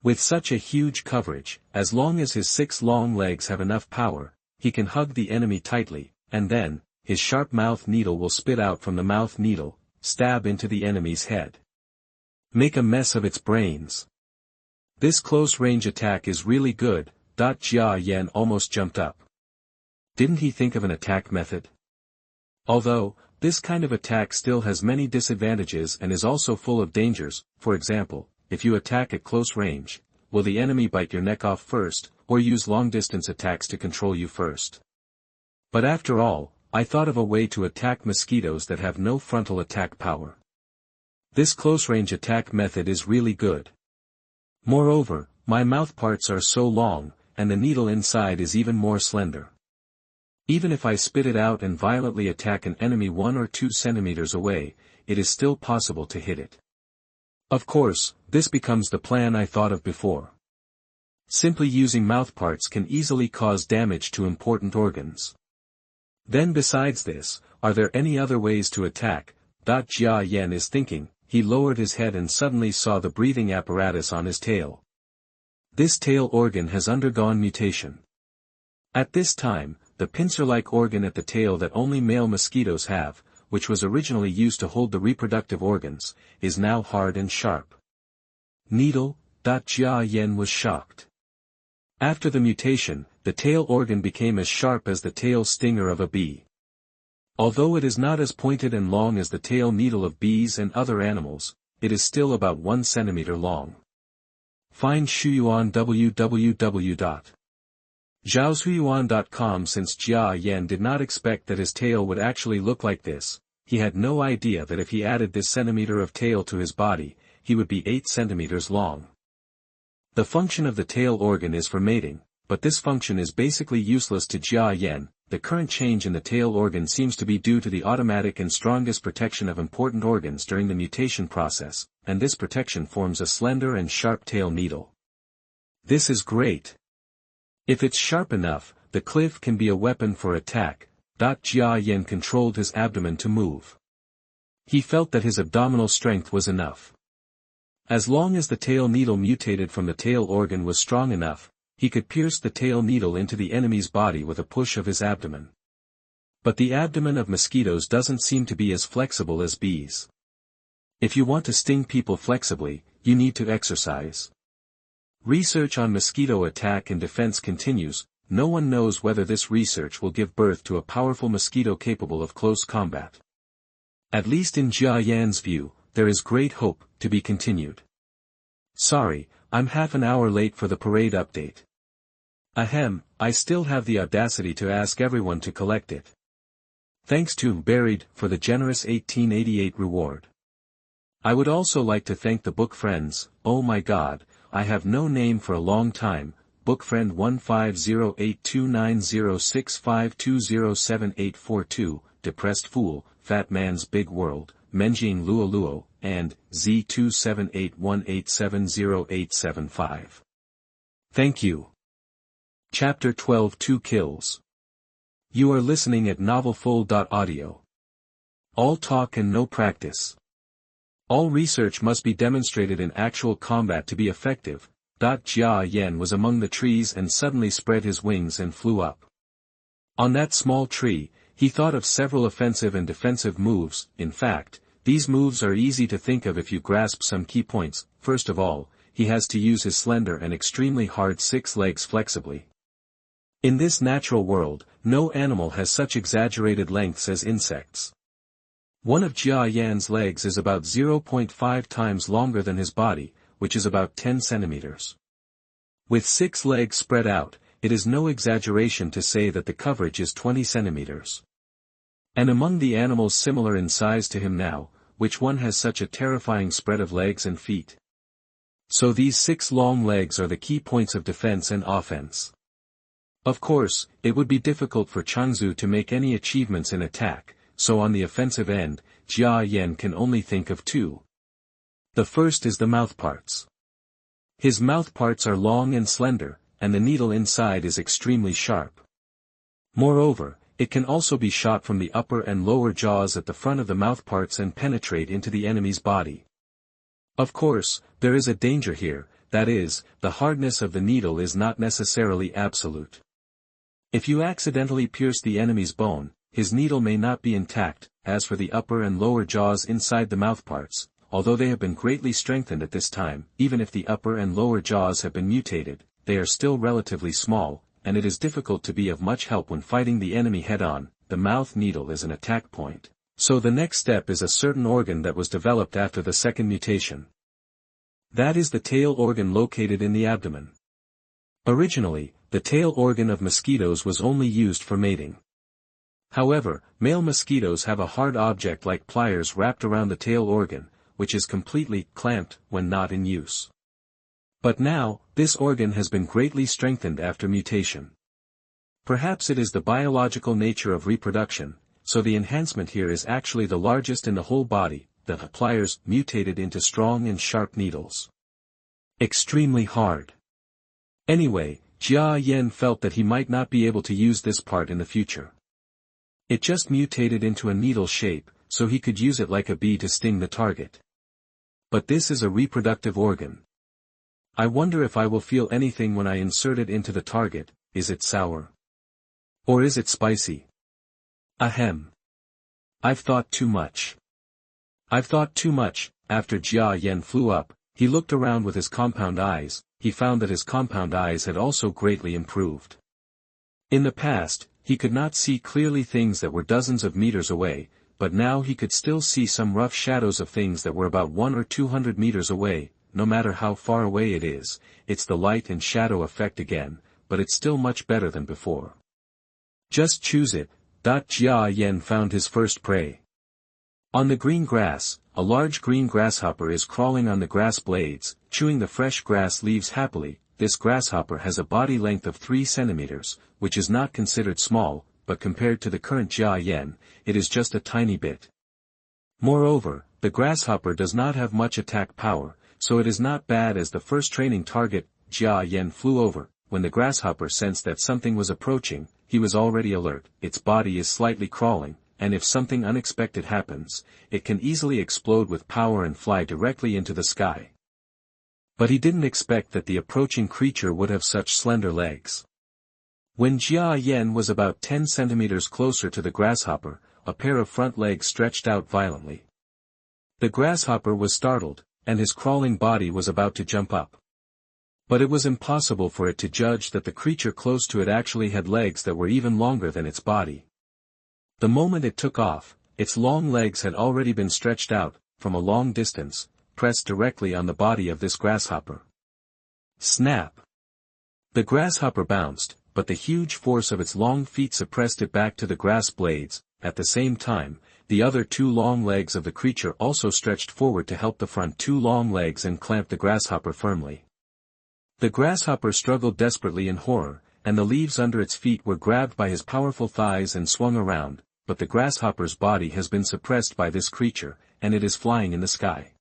With such a huge coverage, as long as his 6 long legs have enough power, he can hug the enemy tightly, and then, his sharp mouth needle will spit out from the mouth needle, stab into the enemy's head. Make a mess of its brains. This close-range attack is really good. Jia Yan almost jumped up. Didn't he think of an attack method? Although, this kind of attack still has many disadvantages and is also full of dangers. For example, if you attack at close range, will the enemy bite your neck off first, or use long-distance attacks to control you first? But after all, I thought of a way to attack mosquitoes that have no frontal attack power. This close-range attack method is really good. Moreover, my mouthparts are so long, and the needle inside is even more slender. Even if I spit it out and violently attack an enemy 1 or 2 centimeters away, it is still possible to hit it. Of course, this becomes the plan I thought of before. Simply using mouthparts can easily cause damage to important organs. Then besides this, are there any other ways to attack? Jia Yan is thinking. He lowered his head and suddenly saw the breathing apparatus on his tail. This tail organ has undergone mutation. At this time, the pincer-like organ at the tail that only male mosquitoes have, which was originally used to hold the reproductive organs, is now hard and sharp. Needle. Jia Yan was shocked. After the mutation, the tail organ became as sharp as the tail stinger of a bee. Although it is not as pointed and long as the tail needle of bees and other animals, it is still about 1 centimeter long. Find Shuyuan www.zhaoshuyuan.com. Since Jia Yan did not expect that his tail would actually look like this, he had no idea that if he added this centimeter of tail to his body, he would be 8 centimeters long. The function of the tail organ is for mating, but this function is basically useless to Jia Yan. The current change in the tail organ seems to be due to the automatic and strongest protection of important organs during the mutation process, and this protection forms a slender and sharp tail needle. This is great. If it's sharp enough, the cliff can be a weapon for attack. Jia Yan controlled his abdomen to move. He felt that his abdominal strength was enough. As long as the tail needle mutated from the tail organ was strong enough, he could pierce the tail needle into the enemy's body with a push of his abdomen. But the abdomen of mosquitoes doesn't seem to be as flexible as bees. If you want to sting people flexibly, you need to exercise. Research on mosquito attack and defense continues. No one knows whether this research will give birth to a powerful mosquito capable of close combat. At least in Jia Yan's view, there is great hope. To be continued. Sorry, I'm half an hour late for the parade update. Ahem, I still have the audacity to ask everyone to collect it. Thanks to Buried for the generous 1888 reward. I would also like to thank the book friends. Oh my god, I have no name for a long time. Bookfriend 1508290652078842, Depressed Fool, Fat Man's Big World, Menjing Luo Luo, and Z278187085. Thank you. Chapter 12 2 Kills. You are listening at novelfull.audio. All talk and no practice. All research must be demonstrated in actual combat to be effective. Jia Yan was among the trees and suddenly spread his wings and flew up. On that small tree, he thought of several offensive and defensive moves. In fact, these moves are easy to think of if you grasp some key points. First of all, he has to use his slender and extremely hard 6 legs flexibly. In this natural world, no animal has such exaggerated lengths as insects. One of Jia Yan's legs is about 0.5 times longer than his body, which is about 10 centimeters. With 6 legs spread out, it is no exaggeration to say that the coverage is 20 centimeters. And among the animals similar in size to him now, which one has such a terrifying spread of legs and feet? So these 6 long legs are the key points of defense and offense. Of course, it would be difficult for Changzhu to make any achievements in attack, so on the offensive end, Jia Yan can only think of 2. The first is the mouthparts. His mouthparts are long and slender, and the needle inside is extremely sharp. Moreover, it can also be shot from the upper and lower jaws at the front of the mouthparts and penetrate into the enemy's body. Of course, there is a danger here, that is, the hardness of the needle is not necessarily absolute. If you accidentally pierce the enemy's bone, his needle may not be intact. As for the upper and lower jaws inside the mouthparts, although they have been greatly strengthened at this time, even if the upper and lower jaws have been mutated, they are still relatively small, and it is difficult to be of much help when fighting the enemy head-on. The mouth needle is an attack point. So the next step is a certain organ that was developed after the second mutation. That is the tail organ located in the abdomen. Originally, the tail organ of mosquitoes was only used for mating. However, male mosquitoes have a hard object like pliers wrapped around the tail organ, which is completely clamped when not in use. But now, this organ has been greatly strengthened after mutation. Perhaps it is the biological nature of reproduction, so the enhancement here is actually the largest in the whole body. The pliers mutated into strong and sharp needles. Extremely hard. Anyway, Jia Yan felt that he might not be able to use this part in the future. It just mutated into a needle shape, so he could use it like a bee to sting the target. But this is a reproductive organ. I wonder if I will feel anything when I insert it into the target. Is it sour? Or is it spicy? Ahem. I've thought too much. After Jia Yan flew up, he looked around with his compound eyes. He found that his compound eyes had also greatly improved. In the past, he could not see clearly things that were dozens of meters away, but now he could still see some rough shadows of things that were about 100 or 200 meters away. No matter how far away it is, it's the light and shadow effect again, but it's still much better than before. Just choose it. Jia Yan found his first prey. On the green grass, a large green grasshopper is crawling on the grass blades, chewing the fresh grass leaves happily. This grasshopper has a body length of 3 centimeters, which is not considered small, but compared to the current Jia Yan, it is just a tiny bit. Moreover, the grasshopper does not have much attack power, so it is not bad as the first training target. Jia Yan flew over. When the grasshopper sensed that something was approaching, he was already alert. Its body is slightly crawling, and if something unexpected happens, it can easily explode with power and fly directly into the sky. But he didn't expect that the approaching creature would have such slender legs. When Jia Yan was about 10 centimeters closer to the grasshopper, a pair of front legs stretched out violently. The grasshopper was startled, and his crawling body was about to jump up. But it was impossible for it to judge that the creature close to it actually had legs that were even longer than its body. The moment it took off, its long legs had already been stretched out, from a long distance, pressed directly on the body of this grasshopper. Snap! The grasshopper bounced, but the huge force of its long feet suppressed it back to the grass blades. At the same time, the other 2 long legs of the creature also stretched forward to help the front 2 long legs and clamp the grasshopper firmly. The grasshopper struggled desperately in horror, and the leaves under its feet were grabbed by his powerful thighs and swung around, but the grasshopper's body has been suppressed by this creature, and it is flying in the sky.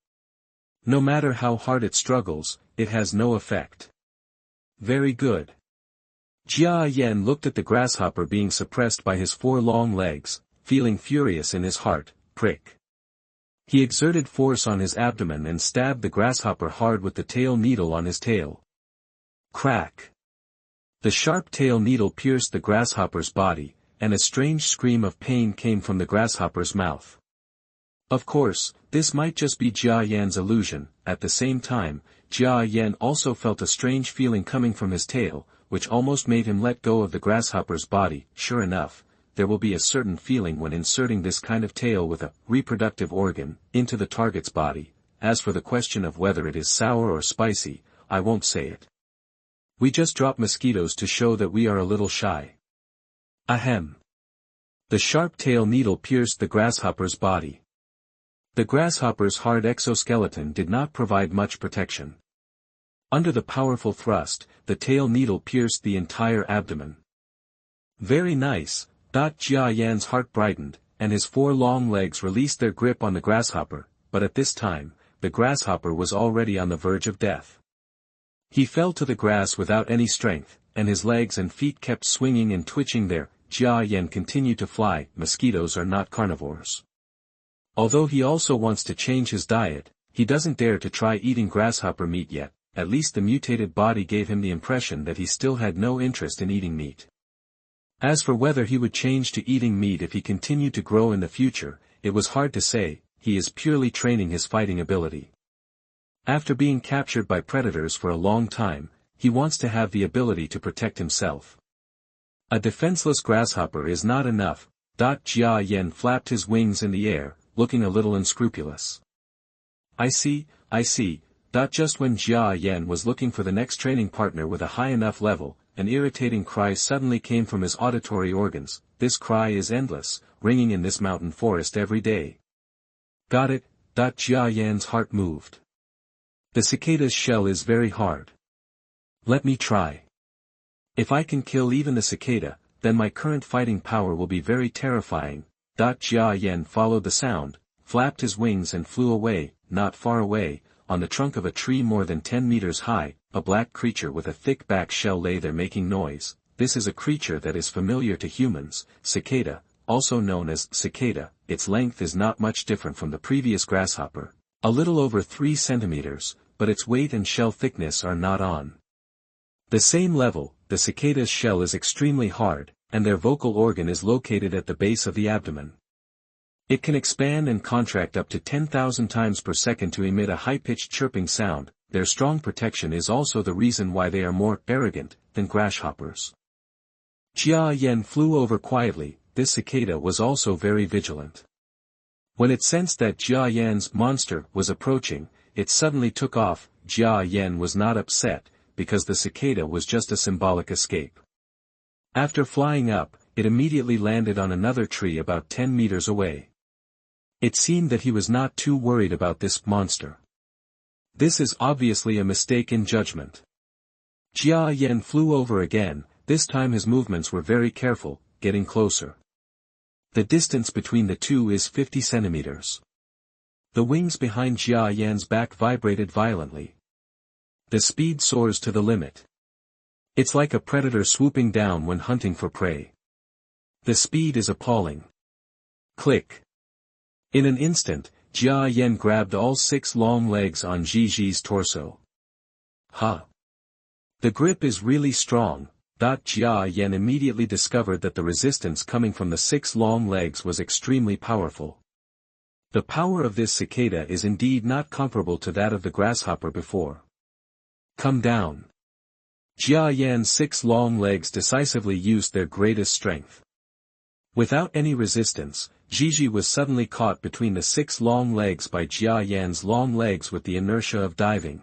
No matter how hard it struggles, it has no effect. Very good. Jia Yan looked at the grasshopper being suppressed by his 4 long legs, feeling furious in his heart. Prick. He exerted force on his abdomen and stabbed the grasshopper hard with the tail needle on his tail. Crack! The sharp tail needle pierced the grasshopper's body, and a strange scream of pain came from the grasshopper's mouth. Of course, this might just be Jia Yan's illusion. At the same time, Jia Yan also felt a strange feeling coming from his tail, which almost made him let go of the grasshopper's body. Sure enough, there will be a certain feeling when inserting this kind of tail with a reproductive organ into the target's body. As for the question of whether it is sour or spicy, I won't say it. We just drop mosquitoes to show that we are a little shy. Ahem. The sharp tail needle pierced the grasshopper's body. The grasshopper's hard exoskeleton did not provide much protection. Under the powerful thrust, the tail needle pierced the entire abdomen. Very nice. Jia Yan's heart brightened, and his 4 long legs released their grip on the grasshopper, but at this time, the grasshopper was already on the verge of death. He fell to the grass without any strength, and his legs and feet kept swinging and twitching there. Jia Yan continued to fly. Mosquitoes are not carnivores. Although he also wants to change his diet, he doesn't dare to try eating grasshopper meat yet. At least the mutated body gave him the impression that he still had no interest in eating meat. As for whether he would change to eating meat if he continued to grow in the future, it was hard to say. He is purely training his fighting ability. After being captured by predators for a long time, he wants to have the ability to protect himself. A defenseless grasshopper is not enough. Jia Yan flapped his wings in the air, looking a little unscrupulous. I see. Just when Jia Yan was looking for the next training partner with a high enough level, an irritating cry suddenly came from his auditory organs. This cry is endless, ringing in this mountain forest every day. Got it. Jia Yan's heart moved. The cicada's shell is very hard. Let me try. If I can kill even the cicada, then my current fighting power will be very terrifying. Jia Yan followed the sound, flapped his wings and flew away. Not far away, on the trunk of a tree more than 10 meters high, a black creature with a thick back shell lay there making noise. This is a creature that is familiar to humans, cicada, also known as cicada. Its length is not much different from the previous grasshopper, a little over 3 centimeters, but its weight and shell thickness are not on the same level. The cicada's shell is extremely hard, and their vocal organ is located at the base of the abdomen. It can expand and contract up to 10,000 times per second to emit a high-pitched chirping sound. Their strong protection is also the reason why they are more arrogant than grasshoppers. Jia Yan flew over quietly. This cicada was also very vigilant. When it sensed that Jia Yan's monster was approaching, it suddenly took off. Jia Yan was not upset, because the cicada was just a symbolic escape. After flying up, it immediately landed on another tree about 10 meters away. It seemed that he was not too worried about this monster. This is obviously a mistake in judgment. Jia Yan flew over again. This time his movements were very careful, getting closer. The distance between the two is 50 centimeters. The wings behind Jia Yan's back vibrated violently. The speed soars to the limit. It's like a predator swooping down when hunting for prey. The speed is appalling. Click. In an instant, Jia Yan grabbed all 6 long legs on Jiji's torso. Ha! The grip is really strong. Jia Yan immediately discovered that the resistance coming from the 6 long legs was extremely powerful. The power of this cicada is indeed not comparable to that of the grasshopper before. Come down. Jia Yan's 6 long legs decisively used their greatest strength. Without any resistance, Jiji was suddenly caught between the 6 long legs by Jia Yan's long legs with the inertia of diving.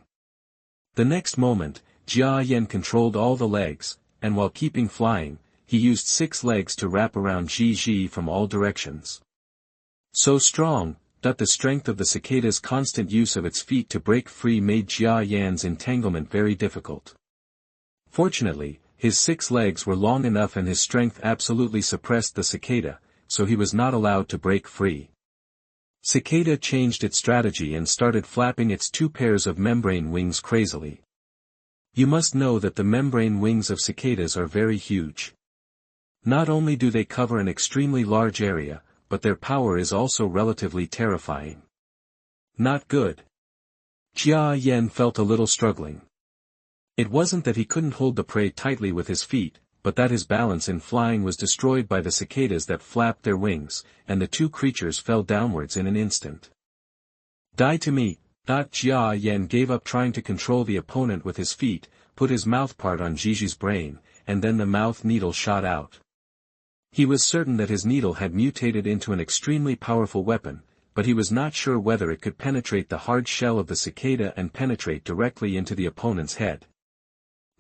The next moment, Jia Yan controlled all the legs, and while keeping flying, he used 6 legs to wrap around Jiji from all directions. So strong, that the strength of the cicada's constant use of its feet to break free made Jia Yan's entanglement very difficult. Fortunately, his 6 legs were long enough and his strength absolutely suppressed the cicada, so he was not allowed to break free. Cicada changed its strategy and started flapping its 2 pairs of membrane wings crazily. You must know that the membrane wings of cicadas are very huge. Not only do they cover an extremely large area, but their power is also relatively terrifying. Not good. Jia Yan felt a little struggling. It wasn't that he couldn't hold the prey tightly with his feet, but that his balance in flying was destroyed by the cicadas that flapped their wings, and the two creatures fell downwards in an instant. Die to me. Jia Yan gave up trying to control the opponent with his feet, put his mouthpart on Gigi's brain, and then the mouth needle shot out. He was certain that his needle had mutated into an extremely powerful weapon, but he was not sure whether it could penetrate the hard shell of the cicada and penetrate directly into the opponent's head.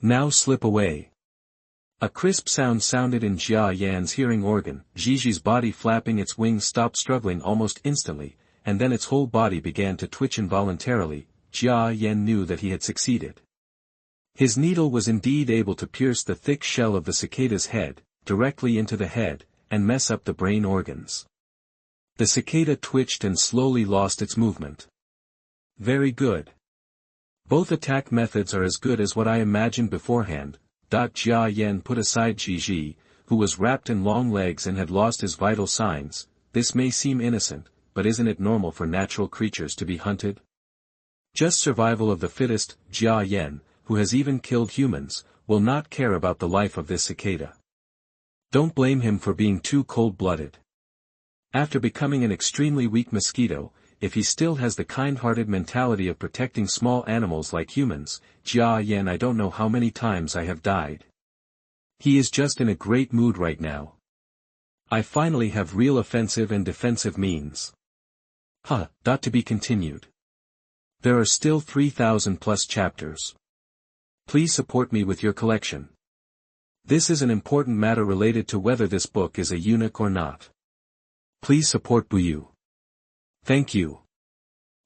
Now slip away. A crisp sound sounded in Jia Yan's hearing organ. Gigi's body flapping its wings stopped struggling almost instantly, and then its whole body began to twitch involuntarily. Jia Yan knew that he had succeeded. His needle was indeed able to pierce the thick shell of the cicada's head, directly into the head, and mess up the brain organs. The cicada twitched and slowly lost its movement. Very good. Both attack methods are as good as what I imagined beforehand. Jia Yan put aside Gigi, who was wrapped in long legs and had lost his vital signs. This may seem innocent, but isn't it normal for natural creatures to be hunted? Just survival of the fittest. Jia Yan, who has even killed humans, will not care about the life of this cicada. Don't blame him for being too cold-blooded. After becoming an extremely weak mosquito, if he still has the kind-hearted mentality of protecting small animals like humans, Jia Yan, I don't know how many times I have died. He is just in a great mood right now. I finally have real offensive and defensive means. To be continued. There are still 3,000 plus chapters. Please support me with your collection. This is an important matter related to whether this book is a eunuch or not. Please support Buyu. Thank you.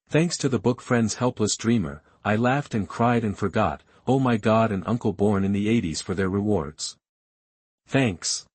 Thanks to the book friend's helpless dreamer, I laughed and cried and forgot, oh my God, and Uncle Born in the 80s for their rewards. Thanks.